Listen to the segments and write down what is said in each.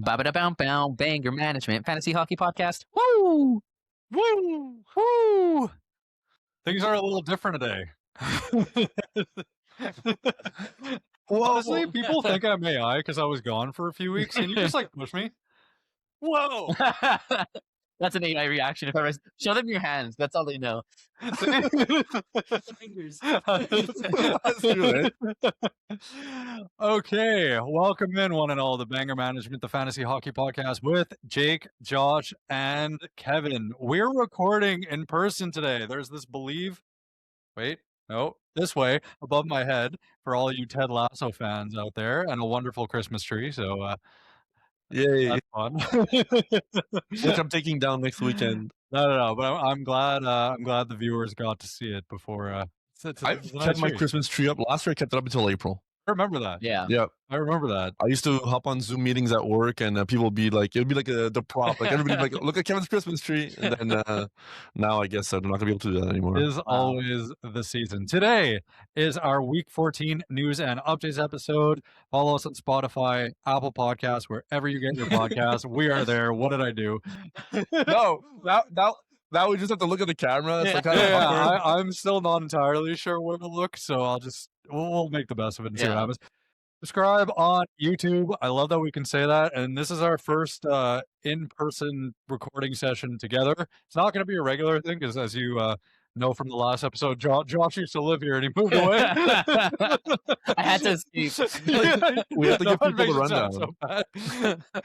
Ba-ba-da-bow-bow, Banger Management Fantasy Hockey Podcast. Woo! Woo! Woo! Things are a little different today. Honestly, people think I'm AI because I was gone for a few weeks. Can you just push me? Whoa! That's an AI reaction. If I show them your hands, that's all they know. Fingers. Okay, welcome in one and all to Banger Management, the Fantasy Hockey Podcast with Jake, Josh, and Kevin. We're recording in person today. There's this this way above my head for all you Ted Lasso fans out there, and a wonderful Christmas tree. So, yay! That's fun. Which I'm taking down next weekend. No, but I'm glad the viewers got to see it before. I kept my Christmas tree up last year. I kept it up until April. I remember that. Yeah. I remember that. I used to hop on Zoom meetings at work, and people would be like, it would be like the prop. Like everybody would be like, look at Kevin's Christmas tree. And then now I guess I'm not gonna be able to do that anymore. It is always the season. Today is our Week 14 news and updates episode. Follow us on Spotify, Apple Podcasts, wherever you get your podcasts. We are there. What did I do? No, now we just have to look at the camera. It's I'm still not entirely sure where to look, so we'll make the best of it and see what happens. Subscribe on YouTube. I love that we can say that. And this is our first in-person recording session together. It's not going to be a regular thing because, as you know from the last episode, Josh used to live here and he moved away. I had to escape. We have to give people the rundown.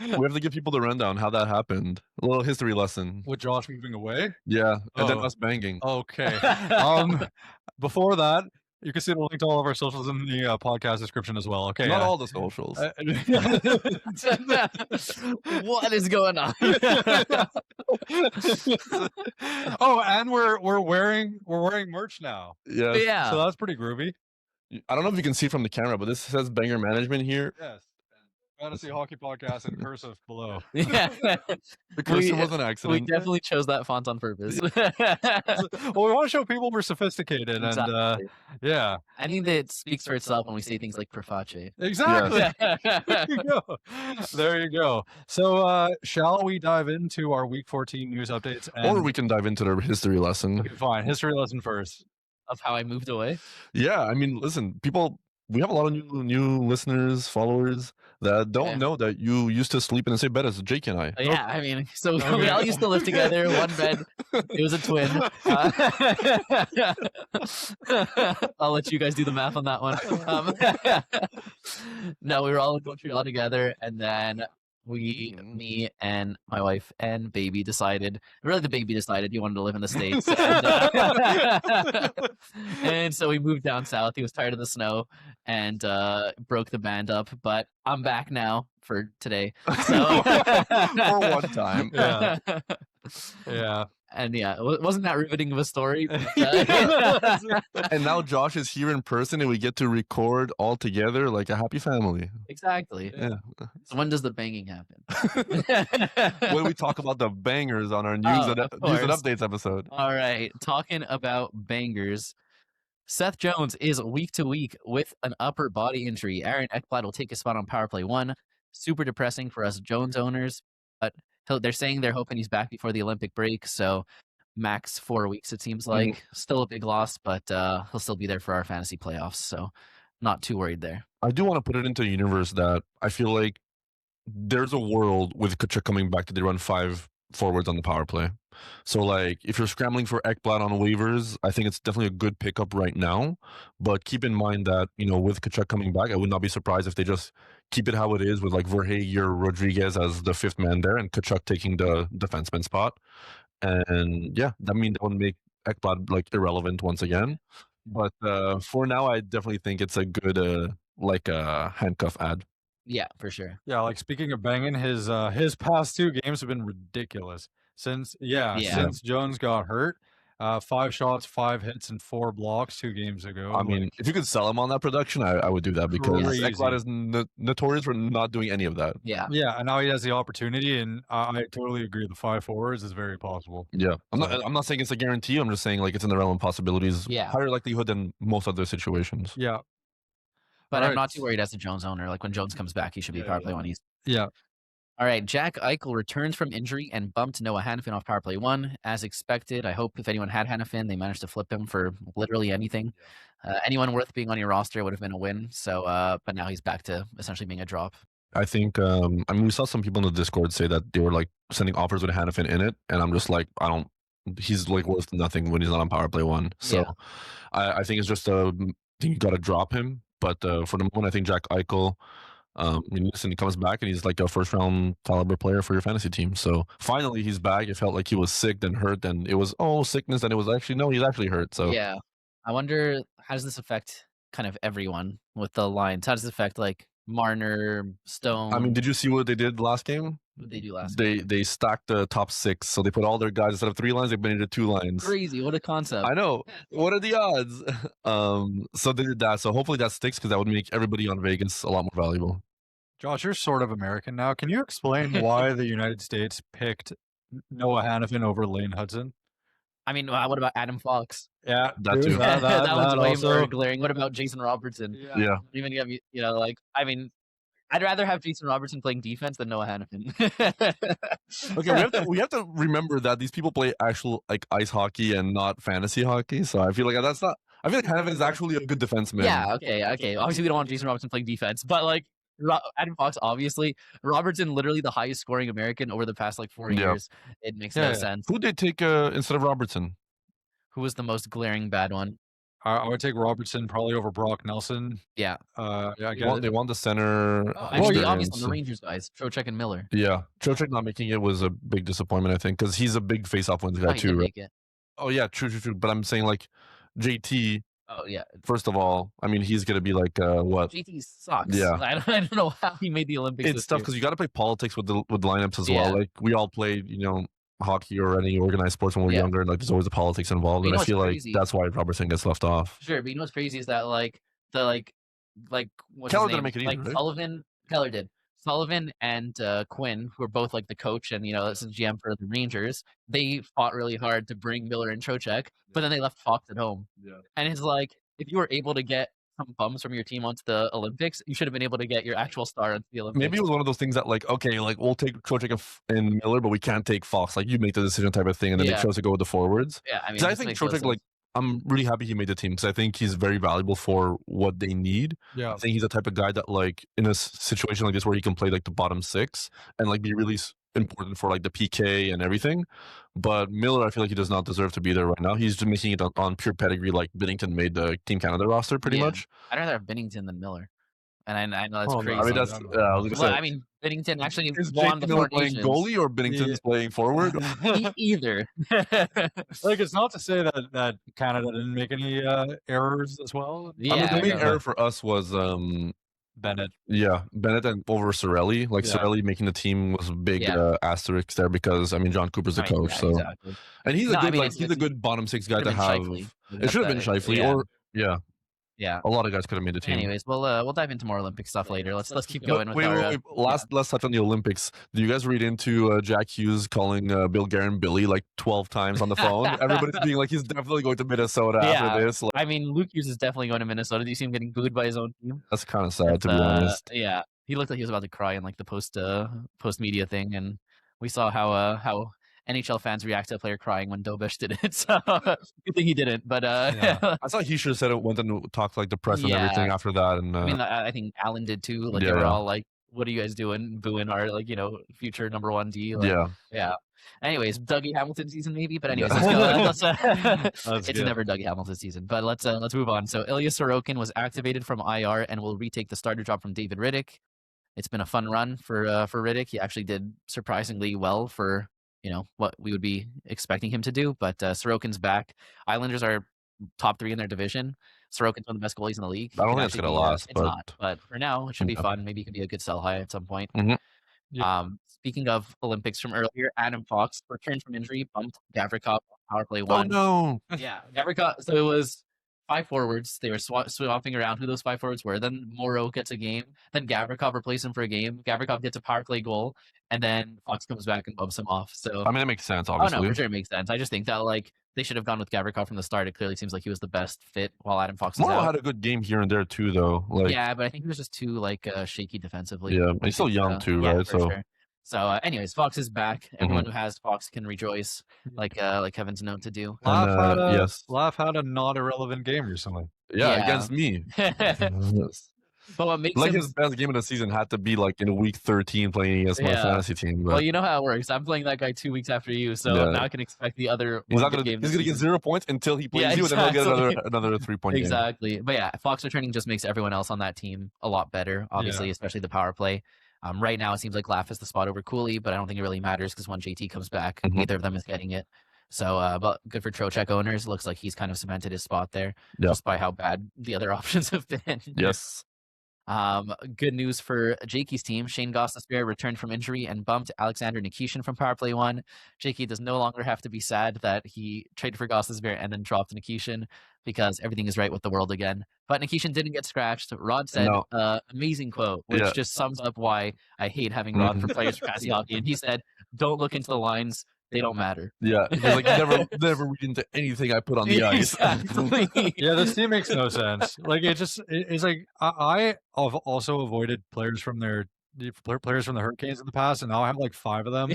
We have to give people the rundown how that happened. A little history lesson. With Josh moving away? Yeah, and then us banging. Okay. Before that, you can see the link to all of our socials in the podcast description as well. Okay. Not all the socials. What is going on? Oh, and we're wearing merch now. Yes. Yeah. So that's pretty groovy. I don't know if you can see from the camera, but this says Banger Management here. Yes. Fantasy Hockey Podcast in cursive below. Yeah. The cursive was an accident. We definitely chose that font on purpose. Well, we want to show people we're sophisticated. Exactly. And yeah. I think that it speaks for itself when we say things like preface. Exactly. Yes. There you go. There you go. So shall we dive into our Week 14 news updates? Or we can dive into the history lesson. Okay, fine. History lesson first. Of how I moved away? Yeah, I mean, listen, we have a lot of new listeners, followers that don't know that you used to sleep in the same bed as Jake and I. Yeah, I mean, so we all used to live together, one bed. It was a twin. I'll let you guys do the math on that one. No, we were all in Montreal together, and then me and my wife and baby decided, really the baby decided he wanted to live in the States. And so we moved down south. He was tired of the snow and broke the band up, but I'm back now for today. So For one time. Yeah. Yeah. And yeah, wasn't that riveting of a story? And now Josh is here in person and we get to record all together like a happy family. Exactly. Yeah. So when does the banging happen? When we talk about the bangers on our news and updates episode. All right. Talking about bangers. Seth Jones is week to week with an upper body injury. Aaron Ekblad will take his spot on power play 1. Super depressing for us Jones owners, but they're saying they're hoping he's back before the Olympic break. So max 4 weeks, it seems like. Still a big loss, but he'll still be there for our fantasy playoffs. So not too worried there. I do want to put it into a universe that I feel like there's a world with Tkachuk coming back that they run 5 forwards on the power play. So like if you're scrambling for Ekblad on waivers, I think it's definitely a good pickup right now. But keep in mind that, with Tkachuk coming back, I would not be surprised if they just keep it how it is with like Verhaeghe or Rodriguez as the 5th man there and Tkachuk taking the defenseman spot. And yeah, that would make Ekblad like irrelevant once again. But for now, I definitely think it's a good handcuff ad. Yeah, for sure. Yeah, like speaking of banging, his past 2 games have been ridiculous. Since Jones got hurt, 5 shots, 5 hits, and 4 blocks 2 games ago. I mean, if you could sell him on that production, I would do that because Ekblad is notorious for not doing any of that. Yeah. Yeah, and now he has the opportunity, and I totally agree. The 5 forwards is very possible. Yeah, I'm not saying it's a guarantee. I'm just saying like it's in the realm of possibilities. Yeah. Higher likelihood than most other situations. Yeah. But I'm not too worried as a Jones owner. Like when Jones comes back, he should be power play 1 east. Yeah. All right, Jack Eichel returns from injury and bumped Noah Hanifin off power play 1, as expected. I hope if anyone had Hanifin, they managed to flip him for literally anything. Anyone worth being on your roster would have been a win. So, but now he's back to essentially being a drop. I think, we saw some people in the Discord say that they were like sending offers with Hanifin in it, and I'm just like, he's like worth nothing when he's not on power play 1. So I think it's just I think you got to drop him. But for the moment, I think Jack Eichel, listen, he comes back and he's like a first round caliber player for your fantasy team. So finally he's back. It felt like he was sick, then hurt, then it was sickness, and it was actually no, he's actually hurt. So yeah, I wonder how does this affect kind of everyone with the lines? How does this affect like Marner, Stone? I mean, did you see what they did last game? What did they do last game? They stacked the top 6, so they put all their guys instead of 3 lines, they put into 2 lines. Crazy! What a concept! I know. What are the odds? So they did that. So hopefully that sticks because that would make everybody on Vegas a lot more valuable. Josh, you're sort of American now. Can you explain why the United States picked Noah Hanifin over Lane Hudson? I mean, what about Adam Fox? Yeah, that too. That was way more glaring. What about Jason Robertson? Yeah. Even get me, like, I mean, I'd rather have Jason Robertson playing defense than Noah Hanifin. Okay, we have to remember that these people play actual like ice hockey and not fantasy hockey. So I feel like that's not. I feel like Hanifin is actually a good defenseman. Yeah. Okay. Obviously, we don't want Jason Robertson playing defense, but like Adam Fox, obviously, Robertson, literally the highest scoring American over the past like 4 years. It makes no sense. Who did they take instead of Robertson? Who was the most glaring bad one? I would take Robertson probably over Brock Nelson. Yeah. I guess they want the center. Obviously, on the Rangers guys, Trocheck and Miller. Yeah, Trocheck not making it was a big disappointment, I think, because he's a big face-off wins guy too, right? Oh yeah, true. But I'm saying like JT. Oh yeah. First of all, I mean he's gonna be like what? JT sucks. Yeah. I don't know how he made the Olympics. It's tough because you got to play politics with lineups as well. Like we all played, hockey or any organized sports when we're younger, and like there's always the politics involved, and I feel like that's why Robertson gets left off. Sure, but you know what's crazy is that like what's Keller his name? didn't make it either, right? Keller did. Sullivan and Quinn, who are both like the coach and this is GM for the Rangers, they fought really hard to bring Miller and Trocheck, but then they left Fox at home. Yeah. And it's like if you were able to get some bums from your team onto the Olympics, you should have been able to get your actual star onto the Olympics. Maybe it was one of those things that like, okay, like we'll take Trocheck and Miller, but we can't take Fox. Like you make the decision type of thing, and then they chose to go with the forwards. Yeah, I mean, I think Trocheck, like, I'm really happy he made the team because I think he's very valuable for what they need. Yeah, I think he's the type of guy that like in a situation like this where he can play like the bottom 6 and like be really important for like the PK and everything. But Miller, I feel like he does not deserve to be there right now. He's just making it on pure pedigree, like Binnington made the Team Canada roster pretty much. I'd rather have Binnington than Miller. And I know that's crazy. I mean, that's I mean, Binnington actually won the Miller playing goalie or Binnington's playing forward. Either. Like it's not to say that Canada didn't make any errors as well. Yeah, I mean, the main error for us was Bennett. Yeah, Bennett and over Cirelli. Like Cirelli making the team was a big asterisk there because I mean John Cooper's the coach, so exactly. And he's he's a good bottom 6 guy to have. It should have been Scheifele or yeah. A lot of guys could have made the team. Anyways, we'll dive into more Olympic stuff later. Let's keep going with wait. Let's touch on the Olympics. Do you guys read into Jack Hughes calling Bill Guerin Billy like 12 times on the phone? Everybody's being like he's definitely going to Minnesota after this. Like, I mean, Luke Hughes is definitely going to Minnesota. Do you see him getting booed by his own team? That's kind of sad to be honest. Yeah, he looked like he was about to cry in like the post media thing, and we saw how NHL fans react to a player crying when Dobish did it. So good thing he didn't. But I thought he should have said it, went and talked like the press and everything after that. And I mean, I think Allen did too. Like they were all like, "What are you guys doing? Booing our future number 1 D." Like, yeah. Anyways, Dougie Hamilton season maybe. But anyways, let's go. It's never Dougie Hamilton season. But let's move on. So Ilya Sorokin was activated from IR and will retake the starter job from David Rittich. It's been a fun run for Rittich. He actually did surprisingly well for what we would be expecting him to do, but Sorokin's back. Islanders are top 3 in their division. Sorokin's one of the best goalies in the league. I don't think it's going to last. It's not, but for now, it should be fun. Maybe it could be a good sell high at some point. Mm-hmm. Yeah. Speaking of Olympics from earlier, Adam Fox returned from injury, bumped Gavrikov power play 1. Oh, no. Yeah, Gavrikov. So it was 5 forwards. They were swapping around who those 5 forwards were. Then Miro gets a game. Then Gavrikov replaced him for a game. Gavrikov gets a power play goal. And then Fox comes back and bumps him off. So I mean, it makes sense, obviously. Oh, no, for sure it makes sense. I just think that, they should have gone with Gavrikov from the start. It clearly seems like he was the best fit while Adam Fox was out. Miro had a good game here and there, too, though. Yeah, but I think he was just too, shaky defensively. Yeah, he's still young, too, right? So So, anyways, Fox is back. Everyone who has Fox can rejoice, like Kevin's known to do. Yes. Laugh had a not irrelevant game recently. Yeah, against me. But what makes like him... his best game of the season had to be like in week 13 playing against my fantasy team. But well, you know how it works. I'm playing that guy 2 weeks after you, so now I can expect the other. He's gonna get 0 points until he plays you, and then he'll get another 3-point game. Exactly. But yeah, Fox returning just makes everyone else on that team a lot better. Obviously, especially the power play. Right now, it seems like Laugh is the spot over Cooley, but I don't think it really matters because when JT comes back, neither of them is getting it. So, but good for Trocheck owners. Looks like he's kind of cemented his spot there, just by how bad the other options have been. Yes. Good news for Jakey's team. Shayne Gostisbehere returned from injury and bumped Alexander Nikishin from Power Play 1. Jakey does no longer have to be sad that he traded for Gostisbehere and then dropped Nikishin because everything is right with the world again. But Nikishin didn't get scratched. Rod said, amazing quote, which just sums up why I hate having Rod for players for fantasy hockey. And he said, don't look into the lines. They don't matter. Yeah, he's like, never read into anything I put on the ice. Exactly. Yeah, this team makes no sense. Like it's like I have also avoided players from the Hurricanes in the past, and now I have like 5 of them,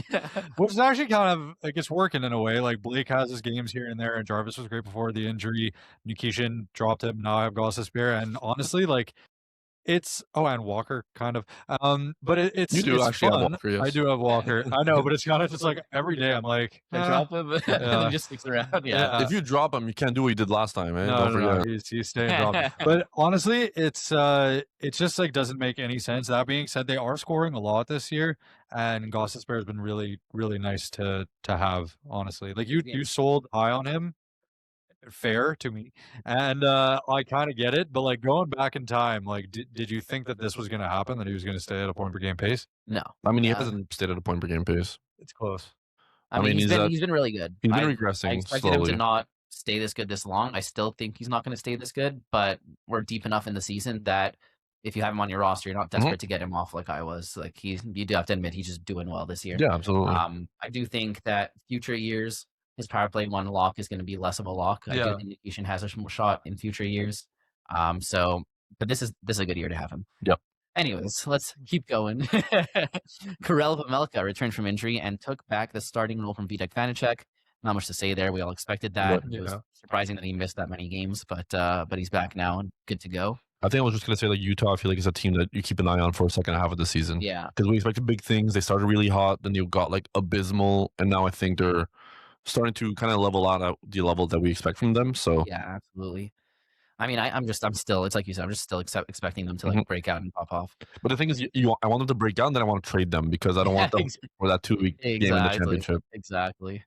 which is actually kind of like it's working in a way. Like Blake has his games here and there, and Jarvis was great before the injury. Nikishin dropped him. Now I have Gostisbehere, and honestly, like. It's and Walker kind of, but it's you do it's actually fun. have Walker. Yes. I do have Walker. I know, but it's kind of just like every day I'm like, I drop him, and he just sticks around. Yeah. If you drop him, you can't do what you did last time, man. No, he's staying dropping. But honestly, it's just like doesn't make any sense. That being said, they are scoring a lot this year, and Gostisbehere has been really, really nice to have. Honestly, like you sold high on him. Fair to me, and I kind of get it, but like going back in time, like did you think that this was going to happen, that he was going to stay at a point per game pace? No, I mean he hasn't stayed at a point per game pace. It's close. I mean he's been really good. He's been regressing. I expected him to not stay this good this long. I still think he's not going to stay this good, but we're deep enough in the season that if you have him on your roster, you're not desperate to get him off like I was. Like you do have to admit he's just doing well this year. Yeah, absolutely. I do think that future years, his Power Play 1 lock is going to be less of a lock. I do think Nikishin has a shot in future years. But this is a good year to have him. Yep. Anyways, let's keep going. Karel Vejmelka returned from injury and took back the starting role from Vitek Vanacek. Not much to say there. We all expected that. It was surprising that he missed that many games, but he's back now and good to go. I think I was just going to say, like, Utah, I feel like is a team that you keep an eye on for the second half of the season. Yeah. Because we expected big things. They started really hot, then they got, like, abysmal, and now I think they're starting to kind of level out at the level that we expect from them. So yeah, absolutely. I mean, I'm still, it's like you said, I'm just still expecting them to like break out and pop off. But the thing is, I want them to break out, and then I want to trade them because I don't want them for that 2-week game in the championship. Exactly.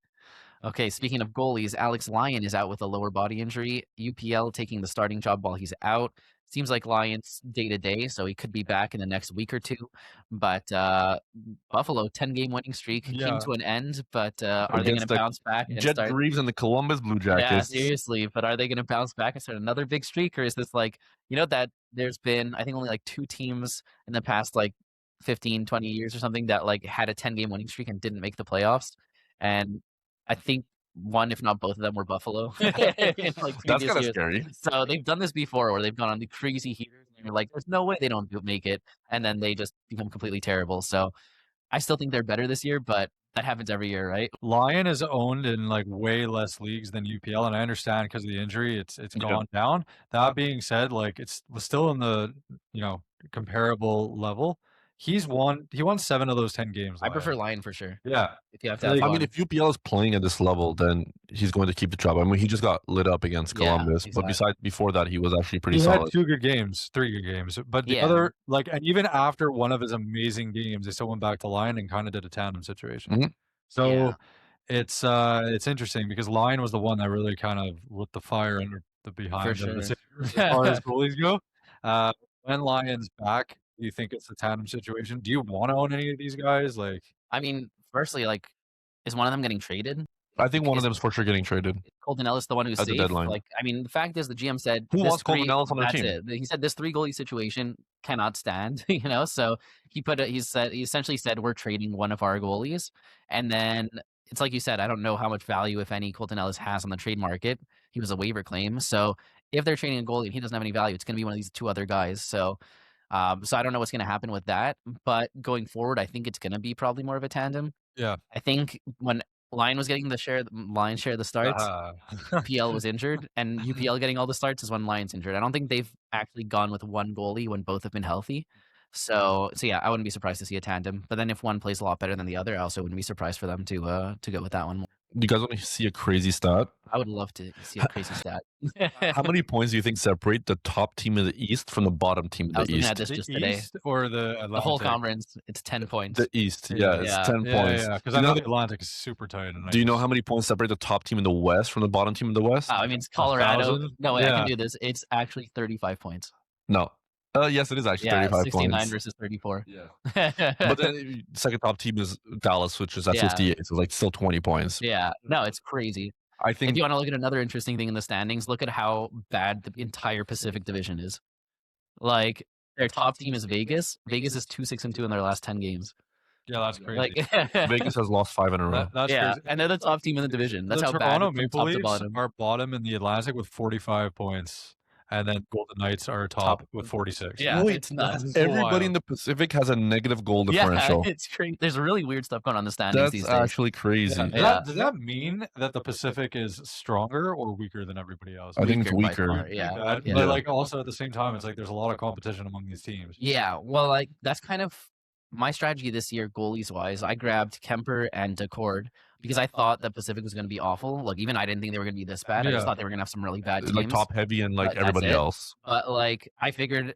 Okay, speaking of goalies, Alex Lyon is out with a lower body injury. UPL taking the starting job while he's out. Seems like Lyon's day-to-day, so he could be back in the next week or two. But Buffalo, 10-game winning streak came to an end. But are they going to bounce back? And Jet Greaves and the Columbus Blue Jackets. Yeah, seriously. But are they going to bounce back and start another big streak? Or is this like, that there's been, I think, only like 2 teams in the past like 15, 20 years or something that like had a 10-game winning streak and didn't make the playoffs. And I think one, if not both of them, were Buffalo. That's kind of scary. So they've done this before where they've gone on the crazy heaters and you're like, there's no way they don't make it. And then they just become completely terrible. So I still think they're better this year, but that happens every year, right? Lyon is owned in like way less leagues than UPL. And I understand because of the injury, it's gone down. That being said, like it's still in the, comparable level. He won 7 of those 10 games. I prefer Lyon for sure. Yeah. If you have to have if UPL is playing at this level, then he's going to keep the job. I mean, he just got lit up against Columbus, but before that, he was actually pretty solid. He had 2 good games, 3 good games. But the other, and even after one of his amazing games, they still went back to Lyon and kind of did a tandem situation. So it's interesting because Lyon was the one that really kind of lit the fire under the behind as far as goalies go. When Lyon's back, do you think it's a tandem situation? Do you want to own any of these guys? Like, I mean, firstly, like, is one of them getting traded? I think one of them is for sure getting traded. Colton Ellis, the one who's at safe. the deadline. Like, I mean, the fact is, the GM said, "Who wants Colton Ellis on their team?" It. He said this 3-goalie situation cannot stand. So he essentially said we're trading one of our goalies, and then it's like you said, I don't know how much value, if any, Colton Ellis has on the trade market. He was a waiver claim, so if they're trading a goalie and he doesn't have any value, it's going to be one of these 2 other guys. So So I don't know what's going to happen with that. But going forward, I think it's going to be probably more of a tandem. Yeah. I think when Lyon was getting Lion's share of the starts, UPL was injured, and UPL getting all the starts is when Lyon's injured. I don't think they've actually gone with one goalie when both have been healthy. So yeah, I wouldn't be surprised to see a tandem. But then if one plays a lot better than the other, I also wouldn't be surprised for them to go with that one. Do you guys want to see a crazy stat? I would love to see a crazy stat. How many points do you think separate the top team in the East from the bottom team in I was the looking East? at this The just today. East or the Atlantic? The whole conference, it's 10 points. The East, yeah, it's 10 points. Yeah, because I know the Atlantic is super tight. And do you know how many points separate the top team in the West from the bottom team in the West? I mean, it's Colorado. 1,000? No way, I can do this. It's actually 35 points. No. Yes, it is actually 35 69 points. versus 34. Yeah. But then second top team is Dallas, which is at 58, so like still 20 points. Yeah, no, it's crazy. I think if you want to look at another interesting thing in the standings, look at how bad the entire Pacific Division is. Like, their top team is Vegas. Vegas is 2-6-2 in their last 10 games. Yeah, that's crazy. Like, Vegas has lost 5 in a row. That's crazy. And they're the top team in the division. That's the how Toronto bad it's Maple from top to Leafs bottom. are bottom in the Atlantic with 45 points. And then Golden Knights are top with 46. Yeah, Wait, it's nuts. Everybody in the Pacific has a negative goal differential. Yeah, it's crazy. There's really weird stuff going on in the standings these That's days. actually crazy. Yeah. Does that mean that the Pacific is stronger or weaker than everybody else? I think it's by weaker. far, yeah. But like also at the same time, it's like there's a lot of competition among these teams. Yeah, well, like that's kind of my strategy this year, goalies wise. I grabbed Kempe and Decord because I thought the Pacific was going to be awful. Like even I didn't think they were going to be this bad. I just thought they were going to have some really bad teams. Like top heavy and like everybody else. But like I figured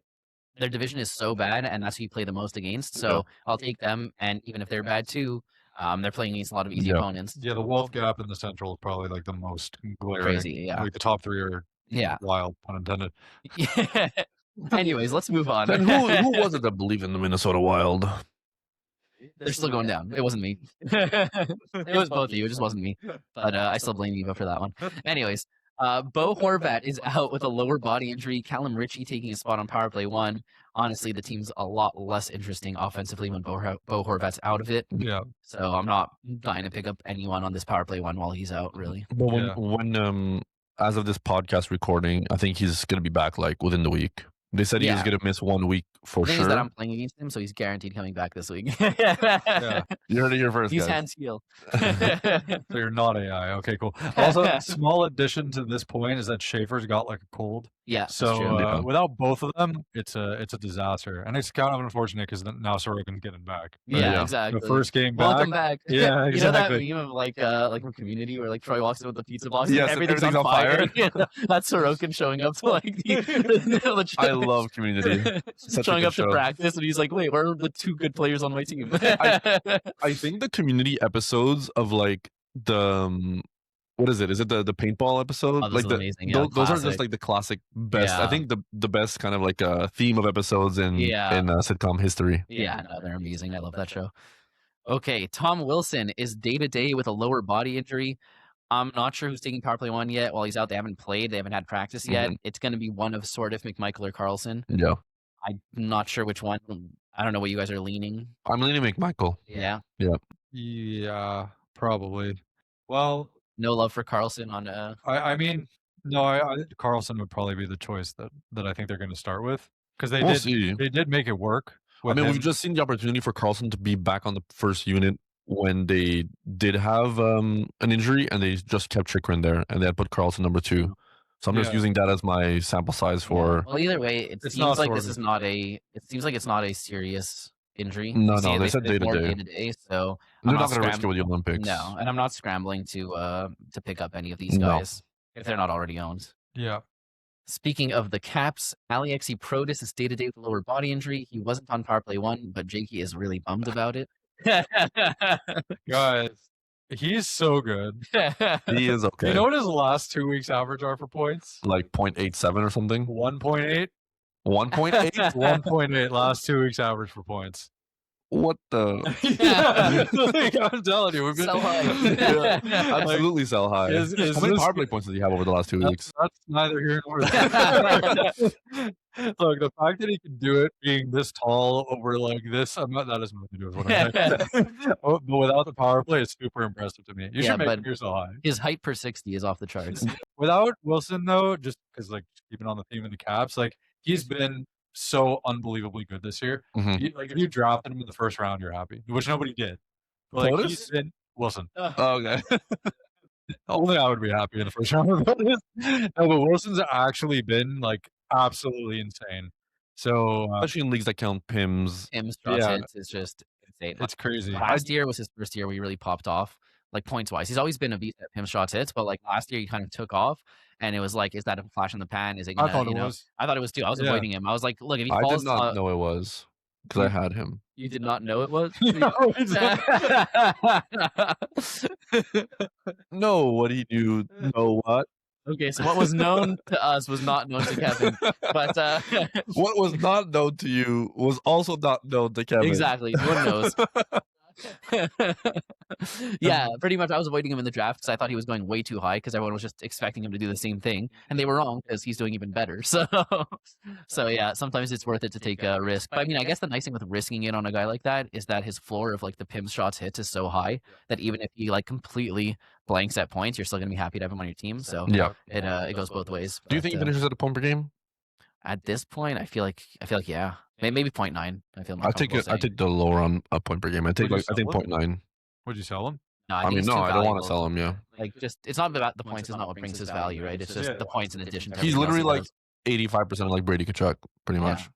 their division is so bad, and that's who you play the most against. So I'll take them, and even if they're bad too, they're playing against a lot of easy opponents. Yeah, the wealth gap in the Central is probably like the most glaring. Crazy, yeah. Like the top three are wild, pun intended. Yeah. Anyways, let's move on. And who was it that believed in the Minnesota Wild? They're still going down. It wasn't me. It was both of you. It just wasn't me. But I still blame Eva for that one. Anyways, Bo Horvat is out with a lower body injury. Callum Ritchie taking a spot on power play 1. Honestly, the team's a lot less interesting offensively when Bo Horvat's out of it. Yeah. So I'm not dying to pick up anyone on this power play 1 while he's out, really. But when as of this podcast recording, I think he's going to be back like within the week. They said he was going to miss 1 week for the thing sure. is that I'm playing against him, so he's guaranteed coming back this week. You heard it here first, He's guys. hands heal. So you're not AI. Okay, cool. Also, small addition to this point is that Schaefer's got like a cold. Yeah. So without both of them, it's a disaster, and it's kind of unfortunate because now Sorokin's getting back. Yeah, exactly. The first game back. Welcome back. Yeah, exactly. You know that meme of like from Community where like Troy walks in with the pizza box and Yes, everything's on fire. That's Sorokin showing up to like the I love Community. Such showing a up good to show. practice, and he's like, "Wait, where are the 2 good players on my team?" I think the Community episodes of like the what is it? Is it the paintball episode? Oh, like amazing. Those are just like the classic best. I think the best kind of like theme of episodes in sitcom history. Yeah, no, they're amazing. I love that show. Okay, Tom Wilson is day-to-day with a lower body injury. I'm not sure who's taking power play 1 yet. While he's out, they haven't played. They haven't had practice yet. It's going to be one of sort of McMichael or Carlson. Yeah. I'm not sure which one. I don't know what you guys are leaning. I'm leaning McMichael. Yeah. Yeah. Yeah, probably. Well, no love for Carlson on. I mean, no. Carlson would probably be the choice that I think they're going to start with because they did make it work. I mean, we've just seen the opportunity for Carlson to be back on the first unit when they did have an injury, and they just kept Chikrin there, and they had put Carlson number 2. So I'm just using that as my sample size for. Well, either way, it seems like this is not a. It seems like it's not a serious injury. No, they said day to day. So they're not going to risk it with the Olympics. No, and I'm not scrambling to pick up any of these guys if they're not already owned. Yeah. Speaking of the Caps, Aliaksei Protas is day-to-day with a lower body injury. He wasn't on power play 1, but Jakey is really bummed about it. Guys, he's so good. He is okay. You know what his last 2 weeks average are for points? Like 0.87 or something? 1.8? 1.8? 1.8 last 2 weeks average for points. What the? Like, I'm telling you, we've been sell high. Absolutely sell high. How many power play points did he have over the last 2 weeks? That's neither here nor there. Look, the fact that he can do it being this tall over like this, that has nothing to do with what I'm saying. But without the power play, it's super impressive to me. You should make him so high. His height per 60 is off the charts. Without Wilson, though, just because like keeping on the theme of the Caps, like he's been so unbelievably good this year. Mhm. If you drafted him in the first round, you're happy, which nobody did. But like Protas? he's been Wilson. Oh, okay. Only I would be happy in the first round. No, but Wilson's actually been like absolutely insane. So Especially in leagues that count PIMs. Him shots hits is just insane. it's crazy. Last year was his first year where he really popped off, like points wise. He's always been a beast at him shots hits, but like last year he kind of took off, and it was like, is that a flash in the pan? Is it? Gonna, I thought it was. I thought it was too. I was avoiding him. I was like, look, if he I falls, did not know it was because I had him. you did not know it was. No, what he do? No, what? Okay, so what was known to us was not known to Kevin, but what was not known to you was also not known to Kevin. Exactly, no one knows. Yeah, pretty much. I was avoiding him in the draft because I thought he was going way too high because everyone was just expecting him to do the same thing, and they were wrong because he's doing even better. So yeah, sometimes it's worth it to take a risk. But I mean, I guess the nice thing with risking it on a guy like that is that his floor of like the PIM shots hits is so high that even if he like completely blanks at points, you're still gonna be happy to have him on your team. So Yeah. it goes both ways. Do you think he finishes at a point per game? At this point, I feel like yeah, maybe 0.9. I feel more I take comfortable it. I saying. take the lower on a point per game. I think Would you like I think sell him? 0.9. Would you sell him? No, I think mean, it's no, too I don't want valuable. to sell him. Yeah, Like, just it's not about the points. Is not what brings his value, right? It's just Yeah. the points in addition. to he's everything else literally he like does. 85% like Brady Kachuk, pretty Yeah. much.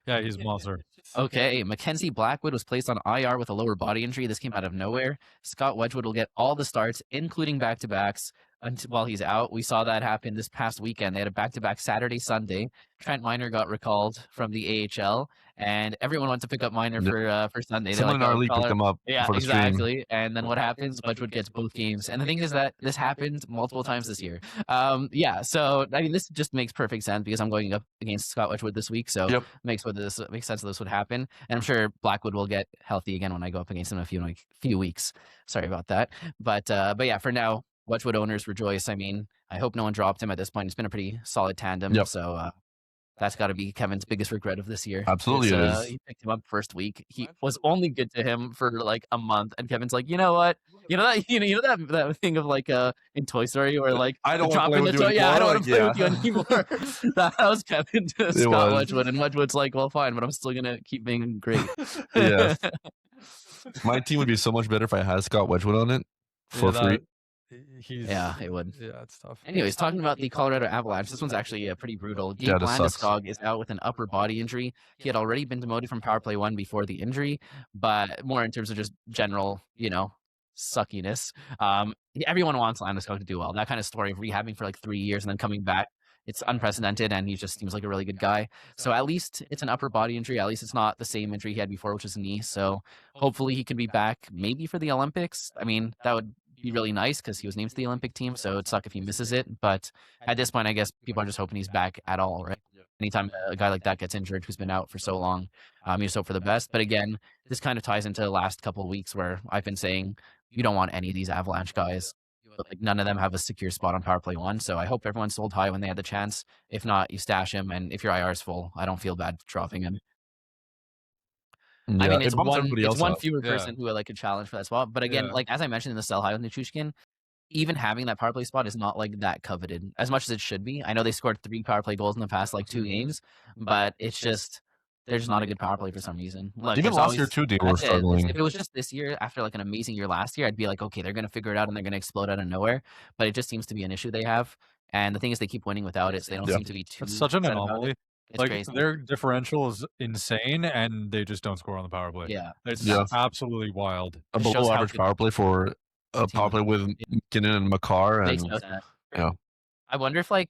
Yeah, he's a monster. Okay, Mackenzie Blackwood was placed on IR with a lower body injury. This came out of nowhere. Scott Wedgwood will get all the starts, including back-to-backs, while he's out. We saw that happen this past weekend. They had a back-to-back Saturday, Sunday. Trent Miner got recalled from the AHL, and everyone went to pick up Miner for Sunday. They're Someone like, in our "Oh, league call picked her." him up Yeah, for the stream. exactly. And then what happens? Wedgwood gets both games. And the thing is that this happened multiple times this year. Yeah, so I mean, this just makes perfect sense because I'm going up against Scott Wedgwood this week, so Yep. makes sense that this would happen. And I'm sure Blackwood will get healthy again when I go up against him in a few weeks. Sorry about that. But yeah, for now, Wedgwood owners rejoice. I mean, I hope no one dropped him at this point. It's been a pretty solid tandem. Yep. So that's got to be Kevin's biggest regret of this year. Absolutely it is. He picked him up first week. He was only good to him for like a month, and Kevin's like, you know what? You know that thing of like in Toy Story where like I don't wanna dropping play the with you toy. Yeah, I don't anymore, want to play with you like, anymore. That was Kevin to Scott was. Wedgwood, and Wedgwood's like, well, fine, but I'm still gonna keep being great. Yes. My team would be so much better if I had Scott Wedgwood on it for free. Yeah, it would. Yeah, it's tough. Anyways, talking about the Colorado Avalanche, this one's actually pretty brutal. Yeah, Gabriel this sucks. Landeskog is out with an upper body injury. He had already been demoted from power play 1 before the injury, but more in terms of just general, suckiness. Everyone wants Landeskog to do well. That kind of story of rehabbing for like 3 years and then coming back, it's unprecedented, and he just seems like a really good guy. So at least it's an upper body injury. At least it's not the same injury he had before, which was a knee. So hopefully he can be back maybe for the Olympics. I mean, that would be really nice because he was named to the Olympic team, so it'd suck if he misses it. But at this point, I guess people are just hoping he's back at all, right? Anytime a guy like that gets injured who's been out for so long, you just hope for the best. But again, this kind of ties into the last couple of weeks where I've been saying you don't want any of these Avalanche guys. Like none of them have a secure spot on power play 1. So I hope everyone sold high when they had the chance. If not, you stash him, and if your IR is full, I don't feel bad dropping him. Yeah, I mean, it's it bumps one everybody else up. fewer Yeah. person who like a challenge for that spot. But again, Yeah. like as I mentioned in the sell high with Nichushkin, even having that power play spot is not like that coveted as much as it should be. I know they scored 3 power play goals in the past like 2 games, but it's just there's not a good power play for some reason. Look, Even there's last always- year too, they were that's it. struggling. If it was just this year after like an amazing year last year, I'd be like, okay, they're gonna figure it out and they're gonna explode out of nowhere. But it just seems to be an issue they have. And the thing is, they keep winning without it, so they don't Yeah. seem to be too. It's such an upset about it. anomaly. It's Like crazy. their differential is insane, and they just don't score on the power play. Yeah. It's Yeah. absolutely wild. A It shows below how average good power play for a team power play with McKinnon and Makar, Makes and no sense. yeah. I wonder if like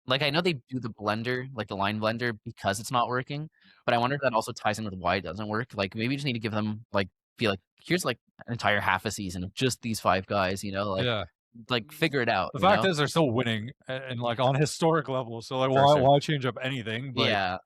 I know they do the blender, like the line blender, because it's not working, but I wonder if that also ties in with why it doesn't work. Like maybe you just need to give them be like, here's like an entire half a season of just these 5 guys, Yeah. like figure it out. The fact is they're still winning and like on historic levels. So like why change up anything? But yeah,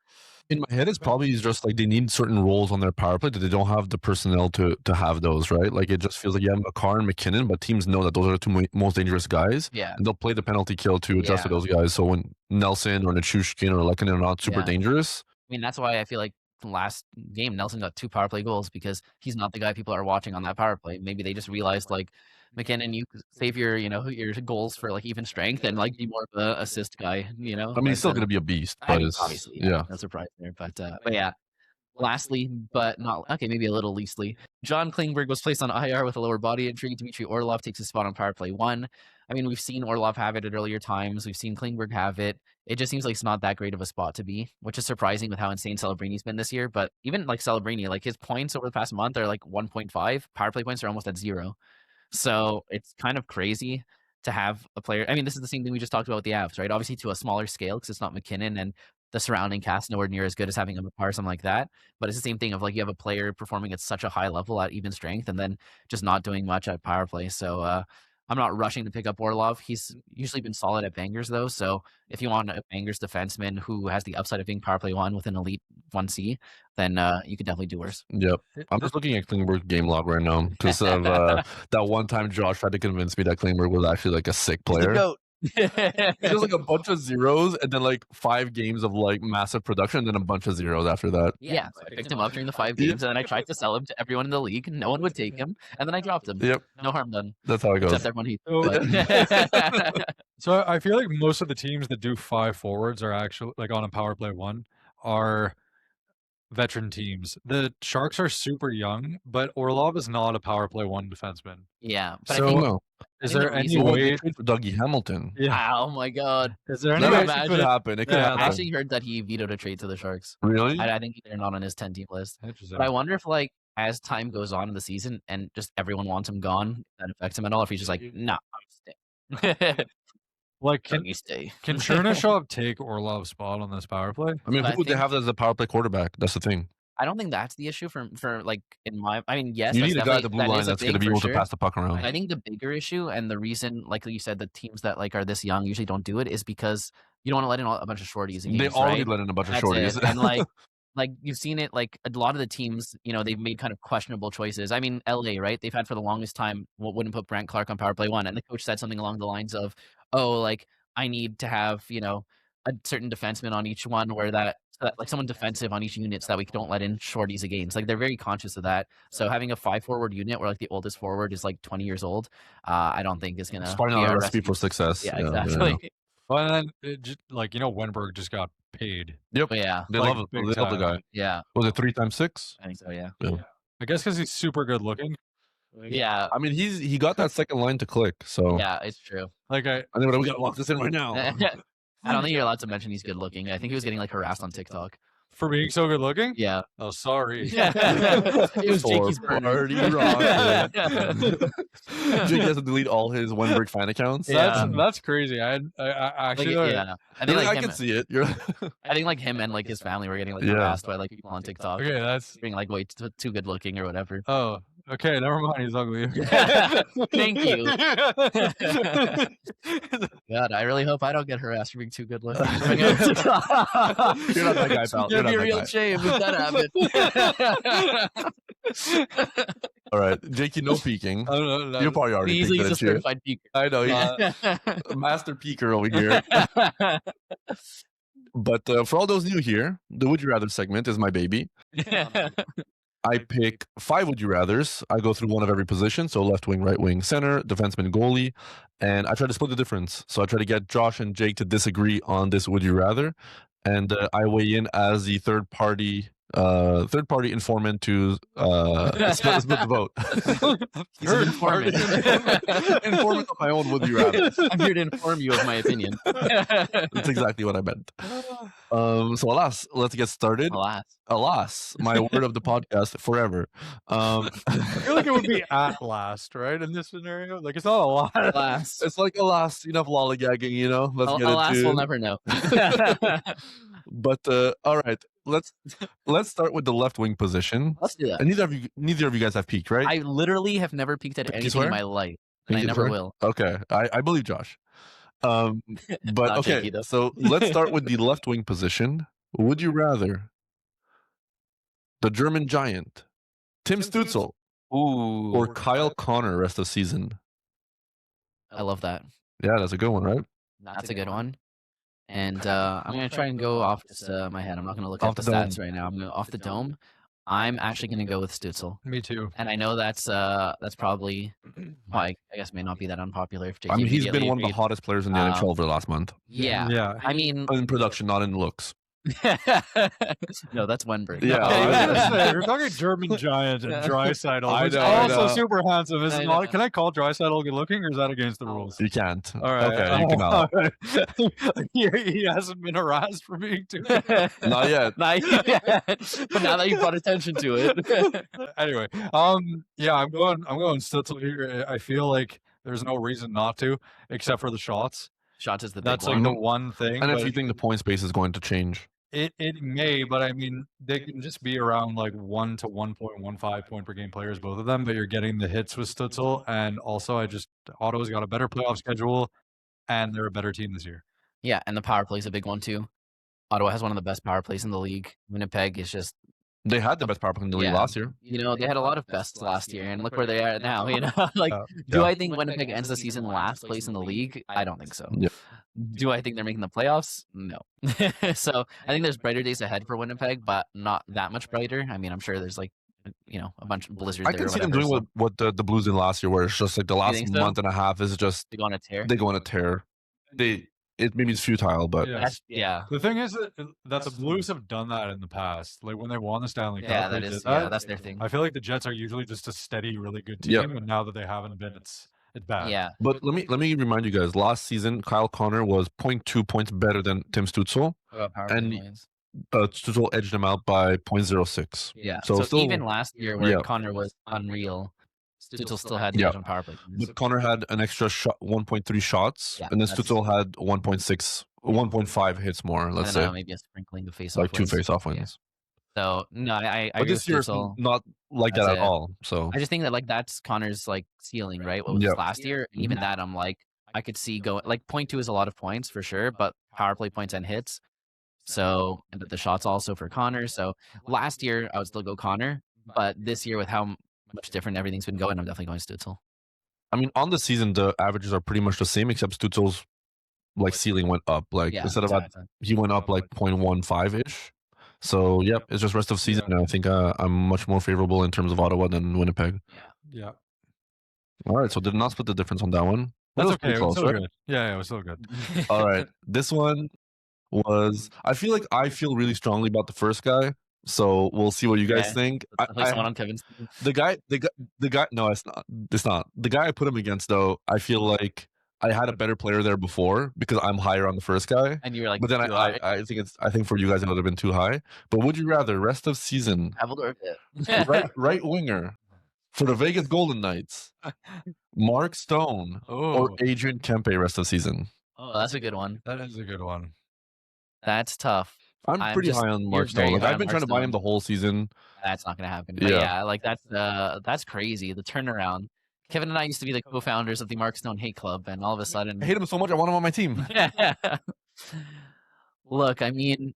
In my head, it's probably just like they need certain roles on their power play that they don't have the personnel to have those, right? Like it just feels like you have Makar and McKinnon, but teams know that those are the 2 most dangerous guys, yeah, and they'll play the penalty kill to adjust Yeah. to those guys. So when Nelson or Nichushkin or Lehkonen are not super Yeah. dangerous, I mean, that's why I feel like last game, Nelson got 2 power play goals because he's not the guy people are watching on that power play. Maybe they just realized, like, McKinnon, you save your, your goals for, like, even strength and, like, be more of a assist guy, I mean, he's still going to be a beast, I but mean, it's, obviously, yeah. no surprise there. But yeah. Lastly, but not okay, maybe a little leastly, John Klingberg was placed on IR with a lower body injury. Dmitry Orlov takes his spot on power play 1. I mean, we've seen Orlov have it at earlier times. We've seen Klingberg have it. It just seems like it's not that great of a spot to be, which is surprising with how insane Celebrini's been this year. But even like Celebrini, like his points over the past month are like 1.5. Power play points are almost at 0. So it's kind of crazy to have a player. I mean, this is the same thing we just talked about with the Avs, right? Obviously to a smaller scale because it's not McKinnon and the surrounding cast nowhere near as good as having a Makar or something like that. But it's the same thing of like you have a player performing at such a high level at even strength and then just not doing much at power play. So I'm not rushing to pick up Orlov. He's usually been solid at bangers though. So if you want a bangers defenseman who has the upside of being power play 1 with an elite 1C, then you could definitely do worse. Yep. I'm just looking at Klingberg's game log right now because of that one time Josh tried to convince me that Klingberg was actually like a sick player. There's like a bunch of zeros and then like 5 games of like massive production and then a bunch of zeros after that. Yeah, so I picked him up during the 5 games and then I tried to sell him to everyone in the league. No one would take him, and then I dropped him. Yep. No harm done. That's how it goes. Except everyone he. So I feel like most of the teams that do 5 forwards are actually like on a power play 1 are veteran teams. The Sharks are super young, but Orlov is not a power play 1 defenseman. Yeah, but So I think, no. Is I think there the any reason- Well, way? they trade for Dougie Hamilton. Yeah. oh my god! Is there any That way? actually imagine? could happen. It could Yeah, I happen. actually heard that he vetoed a trade to the Sharks. Really? I think they're not on his 10-team list. Interesting. But I wonder if, like, as time goes on in the season and just everyone wants him gone, that affects him at all. If he's just like, nah, I'm staying. Like, Can you stay? can Chernyshov take Orlov's spot on this power play? I mean, But who I would they think- have as a power play quarterback? That's the thing. I don't think that's the issue for like in my. I mean, yes, You that's need a guy at the definitely- blue that line is a that's going to thing be for able sure. to pass the puck around. I think the bigger issue and the reason, like you said, the teams that like are this young usually don't do it is because you don't want to let in a bunch of shorties. In They games, already right? let in a bunch of That's shorties. it. And like you've seen it, like a lot of the teams, they've made kind of questionable choices. I mean, LA, right? They've had for the longest time wouldn't put Brant Clark on power play 1, and the coach said something along the lines of, "Oh, like I need to have a certain defenseman on each one where that like someone defensive on each unit so that we don't let in shorties of games." Like they're very conscious of that. So having a 5-forward unit where like the oldest forward is like 20 years old, I don't think is gonna It's probably be not a our recipe for success. Yeah, exactly. Well, and then Wenberg just got paid. Yep. But yeah, They Like, love it. big They love the time. guy. yeah, Was it 3 times 6? I think so. Yeah, I guess because he's super good looking. yeah, I mean, he got that second line to click. So yeah. It's true. Like I think we got to lock this in right now. I don't think you're allowed to mention he's good looking. I think he was getting like harassed on TikTok. for being so good looking. Yeah. Oh, sorry. It was For Jakey's burner. party rock. Jake has to delete all his Wenberg fan accounts. Yeah. That's crazy. I Like, actually yeah. I think like I him, can see it. You're I think like him and like his family were getting like Yeah. harassed by like people on TikTok okay. That's being like way too good looking or whatever. okay. Never mind. He's ugly. Thank you. God, I really hope I don't get harassed for being too good looking. You're not that guy, pal. It'd You're be not a that real guy. shame if that happened. All right, Jakey, no peeking. I don't know. You probably already Easily peeked he's a at you. certified peaker. I know. He's master peeker over here. But for all those new here, the Would You Rather segment is my baby. I pick 5 Would You Rathers. I go through one of every position. So left wing, right wing, center, defenseman, goalie. And I try to split the difference. So I try to get Josh and Jake to disagree on this Would You Rather. And I weigh in as the third party informant to split the vote. He's an informant. Informant of my own Would You Rather. I'm here to inform you of my opinion. That's exactly what I meant. So alas, let's get started. Alas, my word of the podcast forever. I feel like it would be at last, right? In this scenario, like it's not a lot. Alas. It's like alas, enough lollygagging, Let's get Alas, into. we'll never know. But all right, let's start with the left wing position. Let's do that. And neither of you guys have peaked, right? I literally have never peeked at You anything swear? in my life, and I You never swear? will. Okay, I believe Josh. But Not okay, Jakey, though. so let's start with the left wing position. Would you rather the German giant Tim Stützle or Kyle Connor rest of season? I love that. Yeah, that's a good one, right? That's a good one. And I'm going to try and go off just my head. I'm not going to look Off at the the dome. stats right now. I'm going off the dome. I'm actually going to go with Stützle. Me too. And I know that's probably, well, I guess may not be that unpopular if JT I mean, he's been immediately one of the agreed. hottest players in the NHL over the last month. Yeah. Yeah. I mean, In production, not in looks. no, that's Wenberg. Yeah, I was I gonna know. say, if you're talking German giant and Draisaitl, I who's know, I also know. super handsome. Is I not, know. can I call Draisaitl good looking, or is that against the rules? You can't. All right. Okay, you can out. He hasn't been harassed for being too. Not yet. Not yet. But now that you brought attention to it. Anyway, yeah, I'm going Stützle here. I feel like there's no reason not to, except for the shots. Shots is the big That's one. like the one thing. And if but you think the point space is going to change. it may, but I mean, they can just be around like 1 to 1.15 point per game players, both of them. But you're getting the hits with Stützle, and also Ottawa's got a better playoff schedule, and they're a better team this year. Yeah, and the power play is a big one too. Ottawa has one of the best power plays in the league. Winnipeg is just, They had the best power play in the league Yeah. last year. they had a lot of bests last year, and look where they are now. Like, do Yeah. I think Winnipeg ends the season last place in the league? I don't think so. Yeah. Do I think they're making the playoffs? No. So I think there's brighter days ahead for Winnipeg, but not that much brighter. I mean, I'm sure there's like, a bunch of blizzards. I there can or see them whatever, doing so what the Blues did last year, where it's just like the last think so? month and a half is just they go on a tear. they go on a tear. Maybe it's futile, but Yeah. Yeah. The thing is that the Blues have done that in the past. Like when they won the Stanley Cup, Yeah, they that is. did that. Yeah, that's their thing. I feel like the Jets are usually just a steady, really good team, Yep. and now that they haven't been, it's bad. Yeah. But let me remind you guys. Last season, Kyle Connor was 0.2 points better than Tim Stützle. And- Stützle edged him out by 0.06. Yeah. So So, still- even last year, where Yeah. Connor was unreal, Stützle still had the Yeah. edge on power play. But Connor had an extra shot, 1.3 shots, Yeah, and then that's- Stützle had 1.5 hits more. Let's and say then, maybe a sprinkling of face like 2 wins. face-off Yeah. wins. So no, I But agree this with year it's Stützle. not like that That's at it. all. So I just think that like that's Connor's like ceiling, right? What was Yeah. last year? And even that, I'm like, I could see going like 0.2 is a lot of points for sure, but power play points and hits. So and the shots also for Connor. So last year I would still go Connor, but this year with how much different everything's been going, I'm definitely going Stützle. I mean, on the season, the averages are pretty much the same, except Stützle's like ceiling went up. Like Yeah, instead of exactly. he went up like 0.15 ish. So yep, it's just rest of season. And I think I'm much more favorable in terms of Ottawa than Winnipeg. Yeah. All right, so did not split the difference on that one. That That's was okay. pretty It was close, still right? good. Yeah, it was still good. All right, this one was. I feel really strongly about the first guy. So we'll see what you guys Yeah. think. Let's play someone on Kevin's team. The guy. No, it's not. It's not. The guy I put him against, though, I feel like I had a better player there before because I'm higher on the first guy. And you were like, But then too I high. think for you guys it would have been too high. But would you rather rest of season Havildor hit. right winger for the Vegas Golden Knights, Mark Stone or Oh, Adrian Kempe rest of season? Oh, that's a good one. that is a good one. That's tough. I'm I'm pretty just- high on you're Mark Stone. very Like high I've on been Mark trying to buy him Stone. the whole season. That's not gonna happen. But Yeah. yeah, like that's crazy. The turnaround. Kevin and I used to be the co-founders of the Mark Stone Hate Club, and all of a sudden, I hate him so much. I want him on my team. Look, I mean,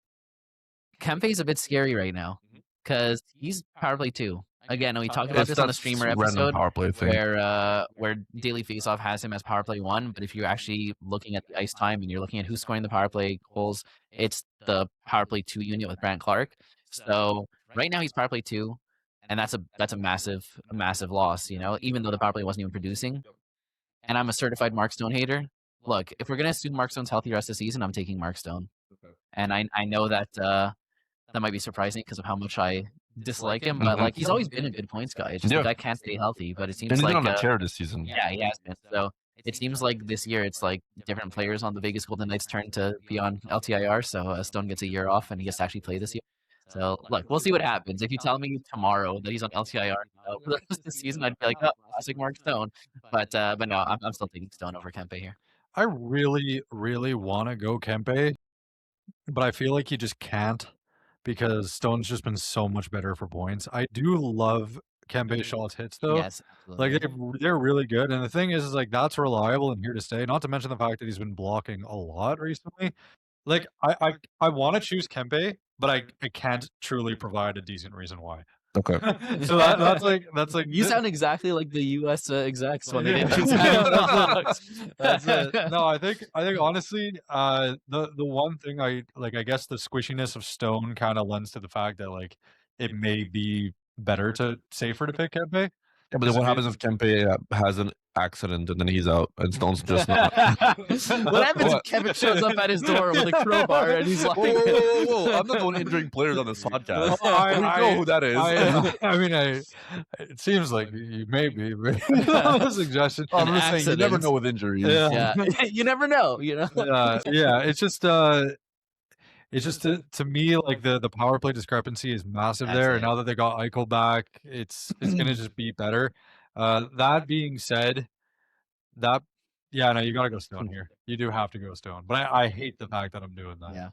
Kempe's a bit scary right now because he's power play 2. Again, we talked about It's this on the that streamer random episode power play thing. where Daily Faceoff has him as power play 1, but if you're actually looking at the ice time and you're looking at who's scoring the power play goals, it's the power play 2 unit with Brant Clark. So right now he's power play 2, and that's a massive loss, even though the power play wasn't even producing. And I'm a certified Mark Stone hater. Look, if we're gonna assume Mark Stone's healthy the rest of the season, I'm taking Mark Stone. And I know that that might be surprising because of how much I dislike him, but like he's always been a good points guy. It's just Yeah. the guy can't stay healthy, but it seems And he's been like on a tear this season. yeah, he has been. So it seems like this year it's like different players on the Vegas Golden Knights' turn to be on LTIR. So Stone gets a year off and he gets to actually play this year. So look, we'll see what happens. If you tell me tomorrow that he's on LTIR for the rest of the season, I'd be like, oh, classic Mark Stone. But no, I'm still taking Stone over Kempe here. I really, really want to go Kempe, but I feel like you just can't because Stone's just been so much better for points. I do love Kempe shots hits though. Yes, absolutely. Like they're really good, and the thing is like that's reliable and here to stay. Not to mention the fact that he's been blocking a lot recently. Like I want to choose Kempe, but I can't truly provide a decent reason why. Okay. So that's like You sound exactly like the U.S. execs when they didn't choose That's it. No, I think honestly, the one thing I guess the squishiness of Stone kind of lends to the fact that like it may be safer to pick Kempe. Yeah, but then what happens if Kempe has an accident and then he's out and Stone's just not? What happens if Kevin shows up at his door with a crowbar and he's like, whoa. I'm not the one injuring players on this podcast. I know who that is. I mean, it seems like you may be a suggestion. I'm just saying you never know with injuries. Yeah. You never know, you know? Yeah, it's just to me like the power play discrepancy is massive there, and now that they got Eichel back, it's gonna just be better. That being said, no, you gotta go Stone here. You do have to go Stone, but I hate the fact that I'm doing that. Yeah.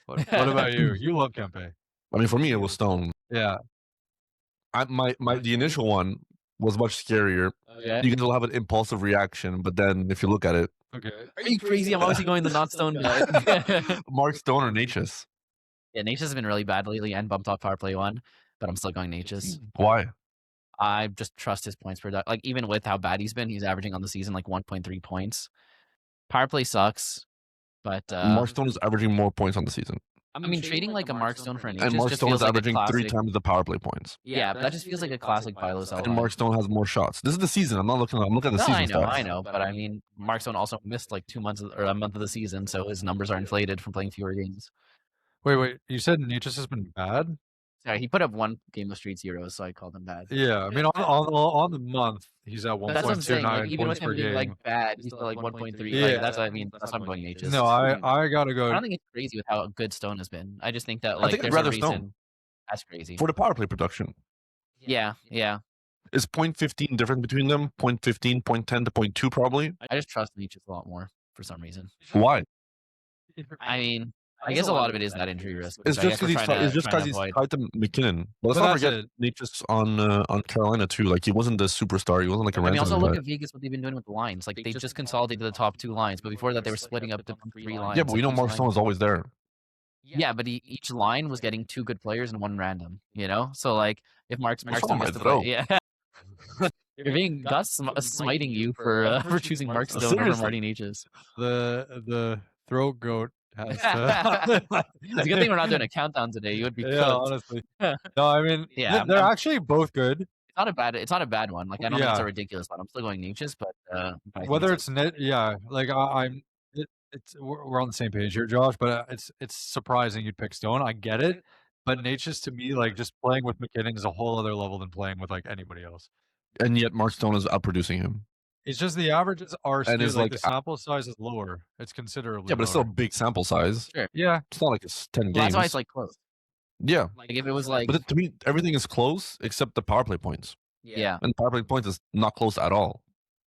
What about you? You love Kempe. I mean, for me, it was Stone. Yeah. The initial one was much scarier. Okay. You can still have an impulsive reaction, but then if you look at it, Okay. Are you crazy? I'm obviously going the not Stone guy. Mark Stone or Natchez? Yeah, Natchez has been really bad lately and bumped off power play 1, but I'm still going Natchez. Why? I just trust his points per like even with how bad he's been, he's averaging on the season like 1.3 points. Power play sucks, but Mark Stone is averaging more points on the season. I mean, trading like a Mark Stone for an And Mark Stone is averaging 3 times the power play points. Yeah, but that just feels like a classic Bilo sell. And Mark Stone has more shots. This is the season. I'm looking at the season stats. I know, but I mean, Mark Stone also missed like 2 months or a month of the season, so his numbers are inflated from playing fewer games. Wait. You said Natchez has been bad? Sorry, he put up 1 game of Street Zeros, so I called him bad. Yeah, I mean on the month he's at 1.29 That's what I'm saying. Like, even with points him per being game. like bad, he's still like 1.3. Yeah. Like, that's what I mean. That's why I'm going Natchez. No, I gotta go. I don't think it's crazy with how good Stone has been. I just think that like I think I'd there's rather a reason. Stone. That's crazy. For the power play production. Yeah. Is 0.15 difference between them? 0.15, 0.10 to 0.2 probably? I just trust Natchez a lot more for some reason. Why? I mean, I guess a lot of it is that injury risk. It's just because he's tied to McKinnon. But let's not forget Natchez on Carolina too. Like he wasn't the superstar. He wasn't like a I mean, also ransom look guy. at Vegas, what they've been doing with the lines. Like they just consolidated the top 2 lines, but before that they were splitting up the 3 lines. Yeah, but we know Mark Stone is always there. Yeah, but each line was getting 2 good players and 1 random. You know, so like if Mark Stone gets to play, yeah. You're being Gus smiting you for choosing Mark Stone over Marty Natchez. The throat goat has It's a good thing we're not doing a countdown today. You would be cooked. honestly. No, I mean they're actually both good. It's not a bad one. Like I don't think it's a ridiculous one. I'm still going Natchez, but whether it's net, like we're on the same page here, Josh. But it's surprising you'd pick Stone. I get it, but Natchez to me, like just playing with McKinnon is a whole other level than playing with like anybody else. And yet Mark Stone is outproducing him. It's just the averages are And it's like like- the sample size is lower. It's considerably. Yeah, but it's still a lower. big sample size. Sure. Yeah. It's not like it's 10 Well, games. that's why it's like close. Yeah. Like if it was like, But to me, everything is close except the power play points. yeah. And power play points is not close at all.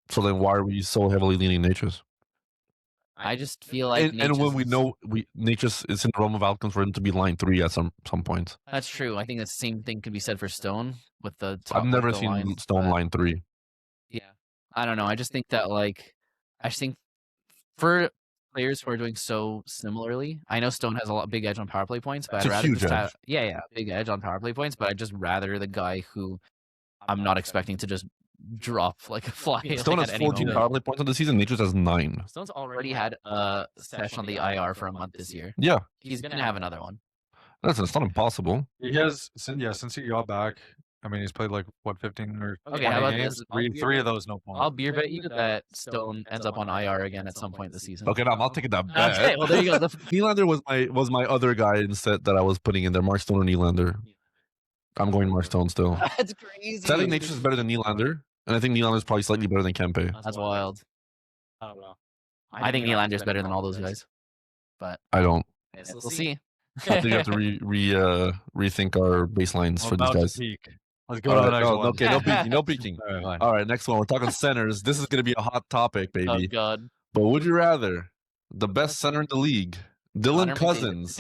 So then why are we so heavily leaning Natchez? I just feel like And when Natchez we is- know Natchez is in the realm of outcomes for him to be line 3 at some points. that's true. I think the same thing could be said for Stone with the top. I've never like, the seen lines, Stone but- line 3. Yeah, I don't know. I just think that for players who are doing so similarly, I know Stone has a big edge on power play points, but It's I'd a rather huge just edge. have big edge on power play points. But I'd just rather the guy who I'm not expecting to just drop like a fly. Stone like, has at any 14 moment. power play points on the season. Natchez has 9. Stone's already had a session on the IR for a month this year. Yeah, He's gonna have another one. it's not impossible. He has since he got back. I mean, he's played like what 15 or Okay, 20 how about games. this? Three of those no points. I'll beer bet you that Stone ends up on IR again at some point this season. Okay, now I'm taking that bet. Okay, well there you go. Nylander was my other guy instead that I was putting in there. Mark Stone or Nylander. I'm going Mark Stone still. That's crazy. So I think Natchez is better than Nylander, and I think Nylander is probably slightly better than Kempe. That's wild. I don't know. I think Nylander's better than all those guys, but I don't. we'll see. I think we have to rethink our baselines We're for these about to guys. peak. Let's go to the next one. Okay, no peeking, no peeking. All right, fine. All right, next one. We're talking centers. This is going to be a hot topic, Oh baby. god. But would you rather the best center in the league, Dylan Cozens,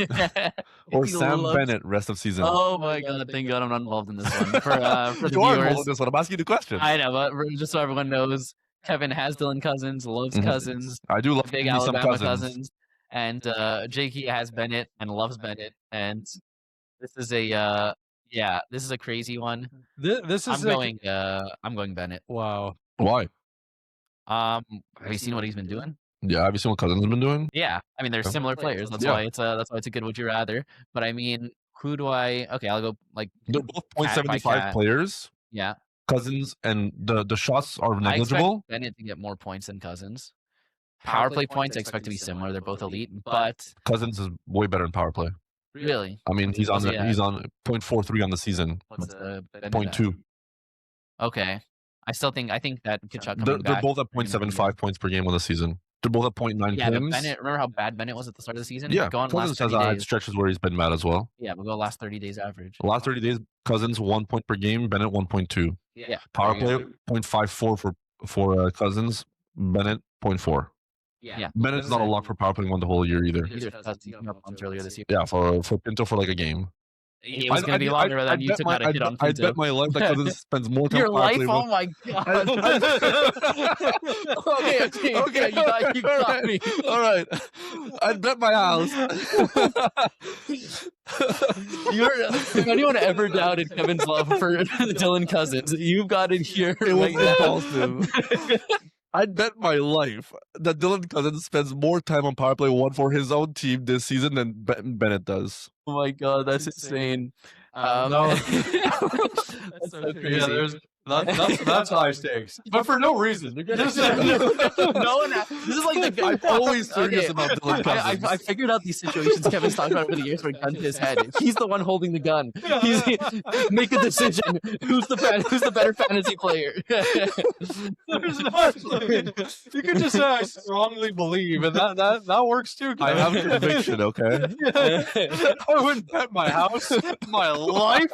or Sam Bennett rest of season? Oh my god! Thank God I'm not involved in this one. For the You are involved in viewers, this one. I'm asking you the question. I know, but just so everyone knows, Kevin has Dylan Cousins, loves Mhm. Cousins, I do love big me some Alabama Cousins. Cousins, and Jakey has Bennett and loves Bennett, and this is a Yeah, this is a crazy one. This is I'm going Bennett. wow. Why? Have you seen what he's been doing? Yeah, have you seen what Cozens has been doing? Yeah, I mean they're Okay. similar players. That's Yeah. why it's a good would you rather. But I mean, who do I? Okay, I'll go like They're both cat by .75 cat. players. Yeah, Cozens and the shots are I negligible. expect Bennett to get more points than Cozens. Power play points I expect to be similar. They're both elite, but Cozens is way better in power play. really, I mean, he's on What's he at? he's on .43 on the season. what's the Bennett at? .2. Okay, I think that Tkachuk They're coming back. both at they're gonna be- .75 points per game on the season. They're both at .9 Yeah, but Kims. Bennett. Remember how bad Bennett was at the start of the season? Yeah, Go on last Cozens has 30 had days. stretches where he's been bad as well. Yeah, we'll go last 30 days average. The last 30 days, Cozens 1 point per game, Bennett 1.2. Yeah, Power there you play 0.54 for Cozens, Bennett 0.4. Yeah. Bennett's not a lock for power play one the whole year either. Either because he came up once earlier this year. Yeah, for Pinto for like a game. It was going to be longer than you took out a hit on I Pinto. bet my life that Cozens spends more time Your power life? play Oh my god. Okay, you got me. All right. I'd bet my house. If anyone ever doubted Kevin's love for Dylan Cozens, you've got it here. It was right now. impulsive. I'd bet my life that Dylan Cozens spends more time on power play one for his own team this season than Bennett does. Oh my god, that's insane. No. That's so crazy. Yeah, that's high stakes, but for no reason. No one. This is like the guy. I'm always serious about Dylan Cozens. I figured out these situations Kevin's talked about over the years where gun to his head. He's the one holding the gun. He's make a decision. Who's the better fantasy player? There's not. You can just say I strongly believe, and that works too. I have conviction, okay? I wouldn't bet my house, my life.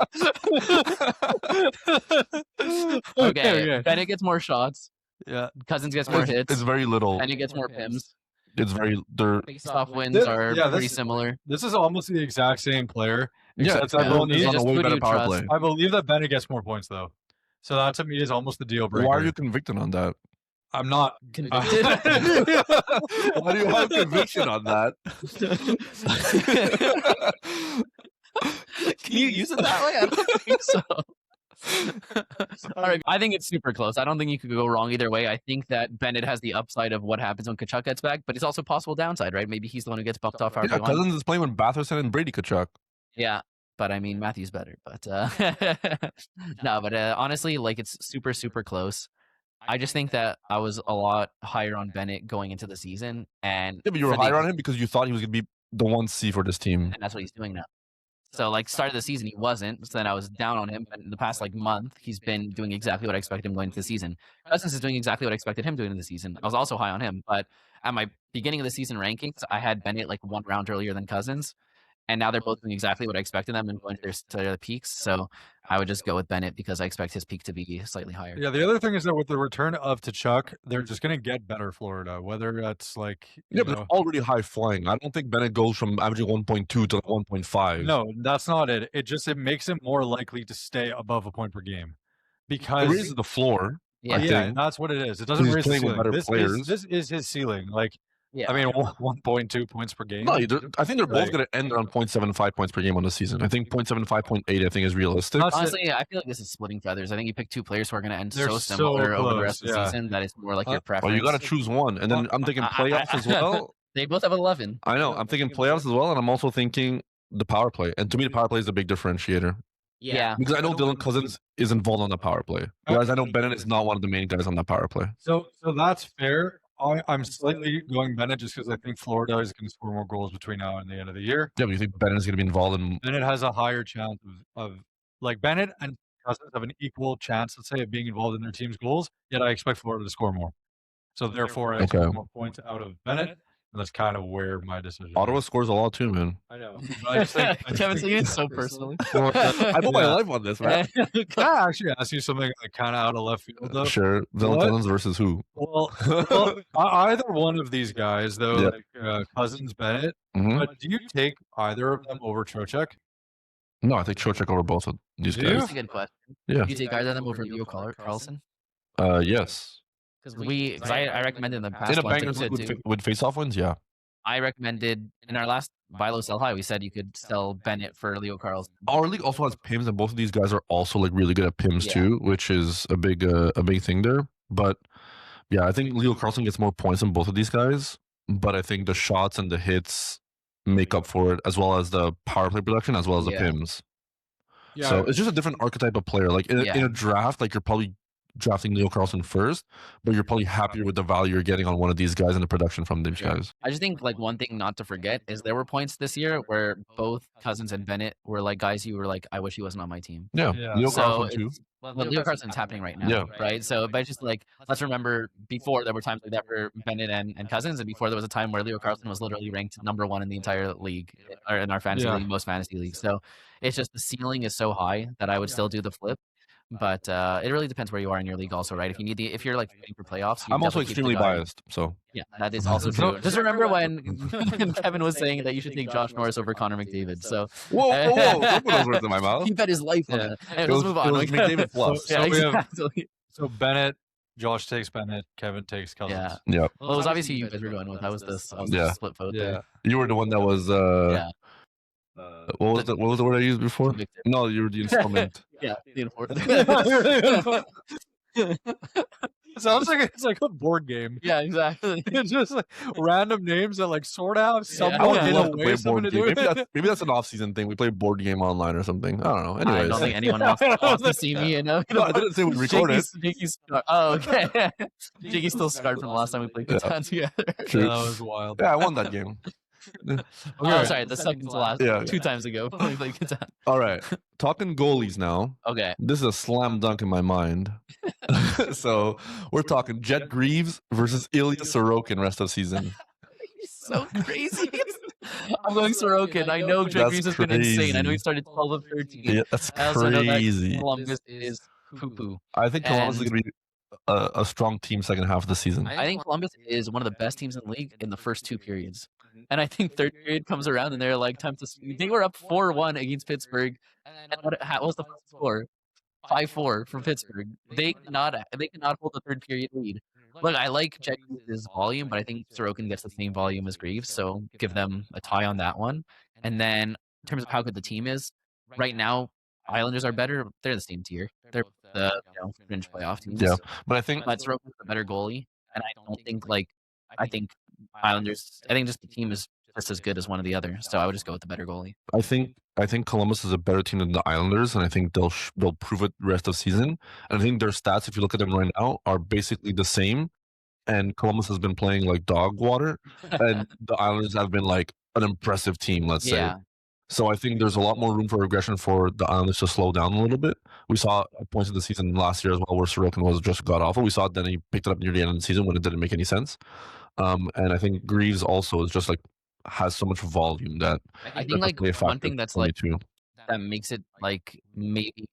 Okay, Bennett gets more shots. Yeah. Cozens gets more hits. It's very little. Bennett gets more pims. It's very they're Face-off wins are pretty similar. This is almost the exact same player. yeah. Except Everyone yeah. is on a Just way who do better you power trust? play. I believe that Bennett gets more points though. So that to me is almost the deal breaker. Why are you convicted on that? I'm not Convicted. Why do you have conviction on that? Can you use it that way? I don't think so. All right, I think it's super close. I don't think you could go wrong either way. I think that Bennett has the upside of what happens when Tkachuk gets back, but it's also possible downside, right? Maybe he's the one who gets bumped off. Yeah, Cozens is playing with Batherson and Brady Tkachuk. Yeah, but I mean Matthew's better. But no, but honestly, like it's super super close. I just think that I was a lot higher on Bennett going into the season, and Yeah, but you were for the- higher on him because you thought he was going to be the 1C for this team. and that's what he's doing now. So like start of the season he wasn't, so then I was down on him. But in the past like month, he's been doing exactly what I expected him going into the season. Cozens is doing exactly what I expected him doing in the season. I was also high on him, but at my beginning of the season rankings, I had Bennett like one round earlier than Cozens, and now they're both doing exactly what I expected them and going to their peaks. So I would just go with Bennett because I expect his peak to be slightly higher. Yeah, the other thing is that with the return of Tkachuk, they're just going to get better Florida, whether that's like, Yeah, but it's already high flying. I don't think Bennett goes from averaging 1.2 to 1.5. no, that's not it. It makes him more likely to stay above a point per game It because raises the floor. Yeah, I yeah, think. that's what it is. It doesn't He's raise the playing with ceiling. better players. This is his ceiling. Like, yeah. I mean, 1.2 points per game. No, I think they're both Right. going to end around 0.75 points per game on the season. I think 0.75, 0.8, I think is realistic. Not- Honestly, I feel like this is splitting feathers. I think you pick two players who are going to end They're so so similar over the close, rest of the yeah. season that it's more like your preference. Well, you got to choose one. And then I'm thinking playoffs as well. They both have 11. I know. I'm thinking playoffs as well. And I'm also thinking the power play. And to me, the power play is a big differentiator. Yeah. Because I know Dylan Cozens is involved on the power play. Whereas I know Bennett is not one of the main guys on that power play. So that's fair. I'm slightly going Bennett just because I think Florida is going to score more goals between now and the end of the year. Yeah, but you think Bennett is going to be involved in. Bennett has a higher chance of like Bennett and Cousins have an equal chance, let's say, of being involved in their team's goals. Yet I expect Florida to score more. So therefore, I expect more points out of Bennett. And that's kind of where my decision. Ottawa is. scores a lot too, man. I know. But I just think, Kevin's taking it so personally. I put my Yeah. life on this, man. Can I actually ask you something like, kind of out of left field though? Sure. Dylan What? Cozens versus who? Well, either one of these guys though, Yeah. like Cousins, Bennett. Mhm. But do you take either of them over Trocheck? No, I think Trocheck over both of these Do you? guys. That's a good question. Yeah. Do you take either of them over Leo Carlson? Yes. Because I recommended in the past In a ones that bangers you league did with, too. with face-off wins, yeah. I recommended in our last buy low sell high, we said you could sell Bennett for Leo Carlson. Our league also has PIMs, and both of these guys are also like really good at PIMs too, which is a big thing there. But yeah, I think Leo Carlson gets more points than both of these guys, but I think the shots and the hits make up for it, as well as the power play production, as well as the PIMs. Yeah. So it's just a different archetype of player. Like in a draft, like you're probably drafting Leo Carlson first, but you're probably happier with the value you're getting on one of these guys and the production from these guys. I just think like one thing not to forget is there were points this year where both Cozens and Bennett were like guys you were like, I wish he wasn't on my team. Yeah. Leo Carlson too. Well, Leo Carson's happening right now, right? So, but just like, let's remember before there were times like that for Bennett and Cozens, and before there was a time where Leo Carlson was literally ranked #1 in the entire league, or in our fantasy league, most fantasy leagues. So it's just the ceiling is so high that I would still do the flip. But it really depends where you are in your league also, right? If you're like fighting for playoffs, I'm also extremely biased, so yeah, that is also true. Just remember when Kevin was saying that you should take Josh Norris over Connor McDavid. So whoa, don't put those words in my mouth. He bet his life on it. Let's move on. McDavid plus. So Bennett, Josh takes Bennett, Kevin takes Cozens. Yeah. Well, it was obviously you guys were going with. I was the split vote. Yeah. You were the one that was. What was the word I used before? No, you were the informant. Yeah, the informant. Sounds like it's like a board game. Yeah, exactly. It's just like random names that like sort of have someone in a way something to do with it. Maybe that's an off-season thing. We play board game online or something. I don't know. Anyways. I don't think anyone wants to see me. You know? No, I didn't say we recorded. Jakey's oh, okay. Jakey's still scarred from the last time we played Catan together. True. That was wild. Yeah, I won that game. Oh, sorry, the second to last. 2 times ago. We played Catan. All right, talking goalies now. Okay. This is a slam dunk in my mind. So we're talking Jet Greaves versus Ilya Sorokin rest of season. So crazy. I'm going Sorokin. I know Jet Greaves has been insane. I know he started 12 of 13. Yeah, that's crazy. Columbus is poo-poo. I think Columbus is going to be a strong team second half of the season. I think Columbus is one of the best teams in the league in the first 2 periods. And I think third period comes around and they're like, time to. They were up 4-1 against Pittsburgh. And what was the first score? 5-4 from Pittsburgh. They cannot hold the third period lead. Look, I like Jet Greaves' volume, but I think Sorokin gets the same volume as Greaves, so give them a tie on that one. And then in terms of how good the team is, right now Islanders are better. They're the same tier. They're the fringe playoff teams. Yeah, but Sorokin's a better goalie, and I don't think I think Islanders. I think just the team is just as good as one or the other. So I would just go with the better goalie. I think Columbus is a better team than the Islanders, and I think they'll prove it the rest of the season. And I think their stats, if you look at them right now, are basically the same. And Columbus has been playing like dog water, and the Islanders have been like an impressive team, let's say. So I think there's a lot more room for regression for the Islanders to slow down a little bit. We saw points of the season last year as well where Sorokin was just god awful. We saw it then he picked it up near the end of the season when it didn't make any sense. And I think Greaves also is just like has so much volume that I think like one thing that's like that makes it like maybe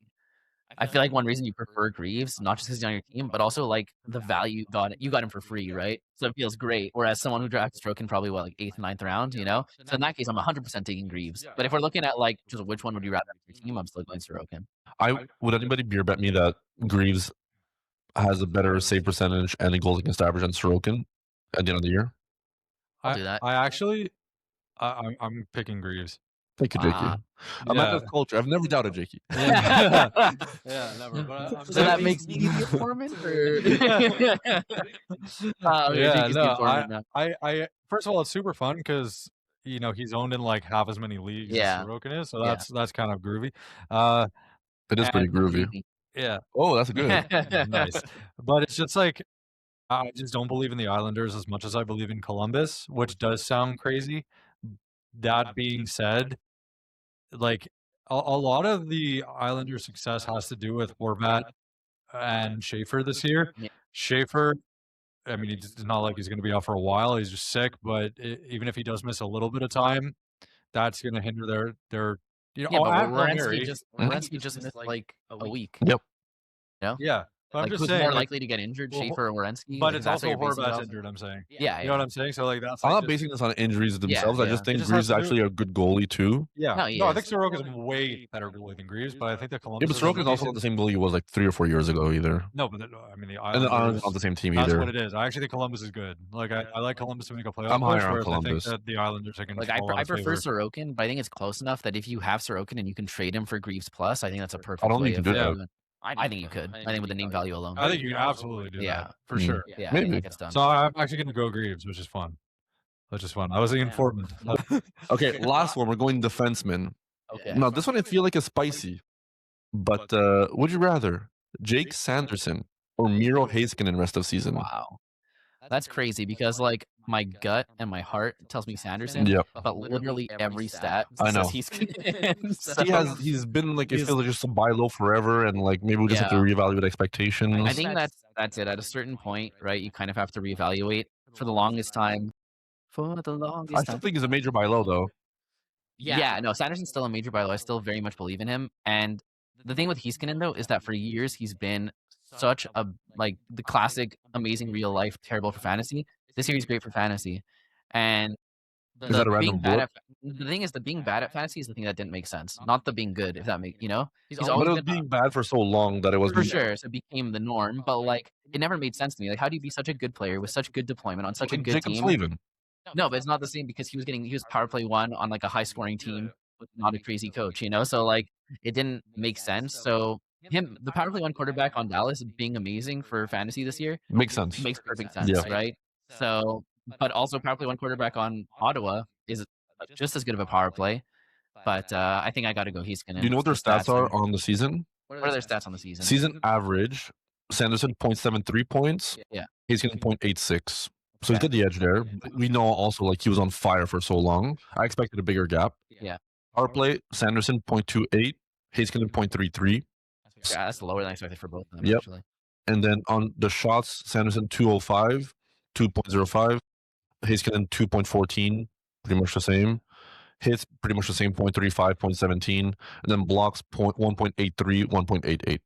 I feel like one reason you prefer Greaves, not just because he's on your team, but also like the value you got him for free, right? So it feels great. Whereas someone who drafts Sorokin probably like 8th, 9th round, you know? So in that case, I'm 100% taking Greaves. But if we're looking at like just which one would you rather have your team, I'm still going Sorokin. Would anybody beer bet me that Greaves has a better save percentage and a goals against average than Sorokin at the end of the year? I'll do that. I'm picking Greaves. Thank you, Jakey. A man of culture. I've never doubted Jakey. Yeah, never. But so that makes me the informant? I first of all, it's super fun because he's owned in like half as many leagues as Sorokin is, so that's kind of groovy. It is pretty groovy. Yeah. Oh, that's good. Nice. But it's just like I just don't believe in the Islanders as much as I believe in Columbus, which does sound crazy. That being said, like a lot of the Islanders' success has to do with Horvat and Schaefer this year. Schaefer, I mean, it's not like he's going to be out for a while. He's just sick, but even if he does miss a little bit of time, that's going to hinder their Werenski just missed like a week. Yep. Yeah. I'm like just who's saying, more like, likely to get injured, well, Schaefer or Werenski? but Like, it's is that also what you're basing it Horvat's off? injured. I'm saying. Yeah, You know what I'm saying? So like that's. I'm like not just- basing this on injuries themselves. I yeah. just think It just has Greaves is to do- actually a good goalie too. Yeah. No, he I is. think Sorokin is way better goalie than Greaves, but I think that Yeah, Columbus. but Sorokin is also not the same goalie he was like 3 or 4 years ago either. No, but I mean the And the Islanders Islanders. are not the same team That's either. what it is. I actually think Columbus is good. Like I like Columbus to make a playoff I'm push, higher on whereas Columbus. I think that the Islanders are going to Like fall out I of prefer favor. Sorokin, but I think it's close enough that if you have Sorokin and you can trade him for Greaves plus, I think that's a perfect I don't way think of you can do doing that. it. I think you could. I think with the name value alone. I think you can absolutely do Yeah. that for sure. Yeah, I Maybe. think that gets done. So I'm actually going to go Greaves, which is fun. Which is fun. I was the informant. Okay, last one. We're going defenseman. Okay. Now, this one I feel like is spicy. But would you rather Jake Sanderson or Miro Heiskanen rest of season? Wow. That's crazy because like my gut and my heart tells me Sanderson, Yep. but literally every stat I know. says He's been like, it feels like just a buy low forever, and like maybe we just have to Yeah. reevaluate expectations. I think that's it. At a certain point, right, you kind of have to reevaluate. For the longest time. For the longest I still time. think he's a major buy low though. Yeah, no, Sanderson's still a major buy low. I still very much believe in him. And the thing with Heiskanen though is that for years he's been such a like the classic amazing real life, terrible for fantasy. This year he's great for fantasy. And Is that a random being bad blip? at the thing is the being bad at fantasy is the thing that didn't make sense. Not the being good, if that makes he's But always it was been being bad for so long that it was for sure. So it became the norm. But like it never made sense to me. Like how do you be such a good player with such good deployment on such a good Jacob team? Slavin. No, but it's not the same because he was power play 1 on like a high scoring team with not a crazy coach, So like it didn't make sense. So the power play 1 quarterback on Dallas being amazing for fantasy this year Makes sense. makes perfect sense, Yeah. right? So, but also power play 1 quarterback on Ottawa is just as good of a power play. But I think I got to go Heiskanen. Do you know what their stats are on the season? What are their stats on the season? Season average, Sanderson 0.73 points. Yeah. Heiskanen 0.86. So he's got the edge there. We know also like he was on fire for so long. I expected a bigger gap. Yeah. Power play, Sanderson 0.28, Heiskanen 0.33. Yeah, that's lower than I expected for both of them, Yep. actually. And then on the shots, Sanderson 205, 2.05, Heiskanen 2.14, pretty much the same. Hits pretty much the same, 0.35, 0.17, and then blocks 1.83, 1.88.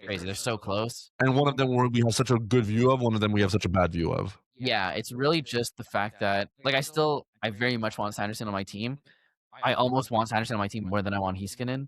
Crazy. They're so close. And one of them we have such a good view of, one of them we have such a bad view of. Yeah, it's really just the fact that like I very much want Sanderson on my team. I almost want Sanderson on my team more than I want Heiskanen,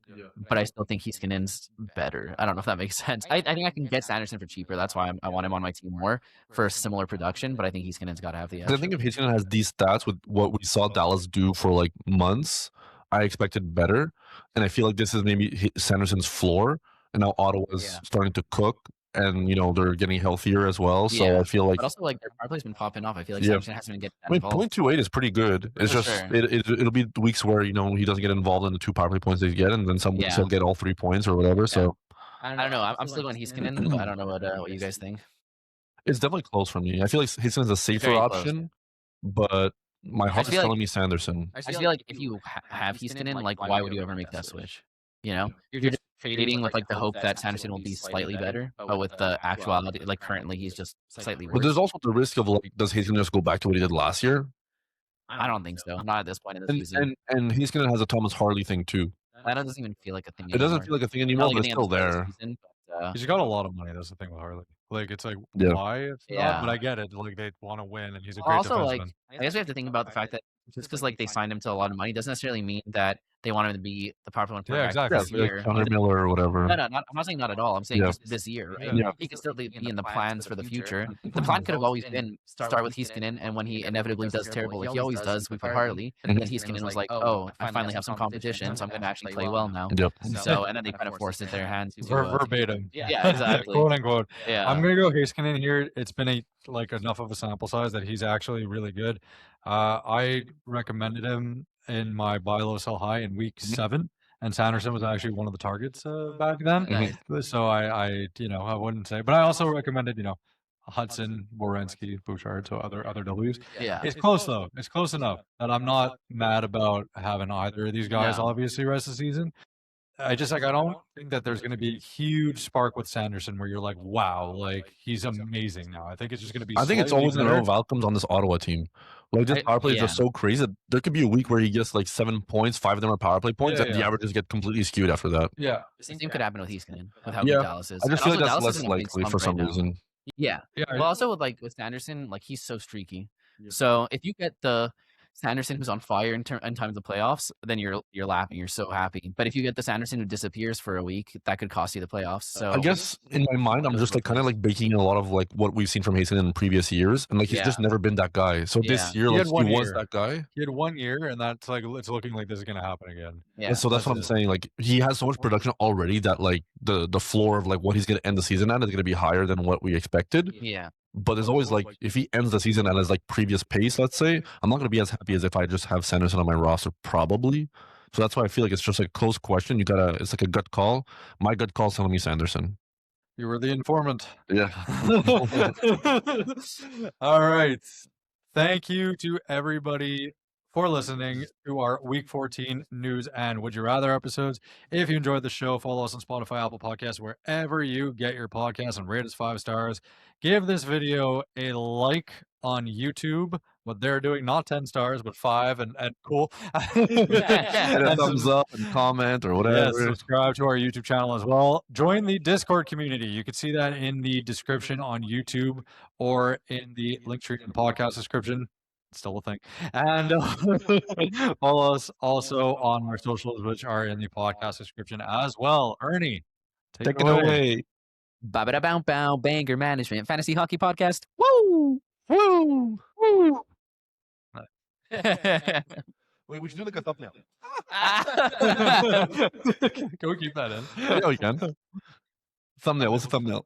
but I still think Heiskanen's better. I don't know if that makes sense. I think I can get Sanderson for cheaper. That's why I want him on my team more for similar production, but I think Heiskanen's got to have the edge. I think if Heiskanen has these stats with what we saw Dallas do for like months, I expected better. And I feel like this is maybe Sanderson's floor. And now Ottawa's starting to cook. And they're getting healthier as well, so I feel like. But also, like their power play's been popping off. I feel like Sanderson hasn't been getting that involved. 0.28 is pretty good. It's For just sure. it'll be weeks where he doesn't get involved in the 2 power play points that he get, and then some weeks he'll get all 3 points or whatever. So I don't know. I'm still going Heiskanen, but I don't know what you guys think. it's definitely close for me. I feel like Heiskanen's a safer Very close. option, but my heart is feel like- telling me Sanderson. I feel like if you have Heiskanen, like why would you ever make that switch? You're just trading with like the hope that Sanderson will be slightly better, but with the actuality, like currently he's just slightly worse. But there's also the risk of like, does Heiskanen just go back to what he did last year? I don't think so. Not at this point in the season. And Heiskanen has a Thomas Harley thing too. That doesn't even feel like a thing. It doesn't feel like a thing anymore, but it's still there. He's got a lot of money. That's the thing with Harley. Like it's like Yeah. why it's Yeah. not, but I get it. Like they want to win, and he's a great Also, defenseman. like I guess we have to think about the fact that just because like they signed him to a lot of money doesn't necessarily mean that they want him to be the power play 1 quarterback exactly. this Yeah, like year. Connor Miller or whatever. No, I'm not saying not at all. I'm saying Yeah. just this year, right? Yeah. He could still be in the plans for the future. The plan could have always been start with Heiskanen, and when he inevitably does terrible, like he always does, we put Harley. And then Heiskanen was like, oh, I finally have some competition, so I'm going to actually play well now. Yep. So, and then they kind of forced it in their hands. Verbatim. Yeah, exactly. Quote unquote. Yeah. I'm gonna go Heiskanen here. It's been enough of a sample size that he's actually really good. I recommended him in my buy low sell high in week 7, and Sanderson was actually one of the targets back then. Nice. So I wouldn't say, but I also recommended Hudson, Werenski, Bouchard, so other W's. Yeah. It's close though. It's close enough that I'm not mad about having either of these guys No. obviously rest of the season. I don't think that there's going to be a huge spark with Sanderson where you're like, wow, like he's amazing now. I think it's just going to be. I think it's always going to know Valcome's on this Ottawa team. Like this power play is just so crazy that there could be a week where he gets like 7 points, 5 of them are power play points, and the averages get completely skewed after that. Yeah, the same could happen with Heiskanen with how good Dallas is. I just feel like that's Dallas less likely for some reason. Yeah. Well, also with Sanderson, like he's so streaky. So if you get the Sanderson who's on fire in times of playoffs, then you're laughing. You're so happy. But if you get the Sanderson who disappears for a week, that could cost you the playoffs. So I guess in my mind, I'm just like kind of like baking in a lot of like what we've seen from Heiskanen in previous years, and like he's just never been that guy. So this year, like, he was that guy. He had 1 year, and that's like it's looking like this is going to happen again. Yeah. So that's what I'm saying. Like he has so much production already that like the floor of like what he's going to end the season at is going to be higher than what we expected. Yeah. But there's always like, if he ends the season at his like previous pace, let's say, I'm not going to be as happy as if I just have Sanderson on my roster, probably. So that's why I feel like it's just like a close question. It's like a gut call. My gut call is telling me Sanderson. You were the informant. Yeah. All right. Thank you to everybody for listening to our Week 14 news and Would You Rather episodes. If you enjoyed the show, follow us on Spotify, Apple Podcasts, wherever you get your podcasts, and rate us 5 stars. Give this video a like on YouTube. What they're doing, not 10 stars, but 5 and cool. And a thumbs up and comment or whatever. Yes, subscribe to our YouTube channel as well. Join the Discord community. You can see that in the description on YouTube or in the link tree in the podcast description. Still a thing. And follow us also on our socials, which are in the podcast description as well. Ernie, take it away. Ba-ba-da-bow-bow, Banger Management Fantasy Hockey Podcast. Woo! Woo! Woo! Wait, we should do like a thumbnail. Go keep that in. Yeah, we can. Thumbnail. What's the thumbnail?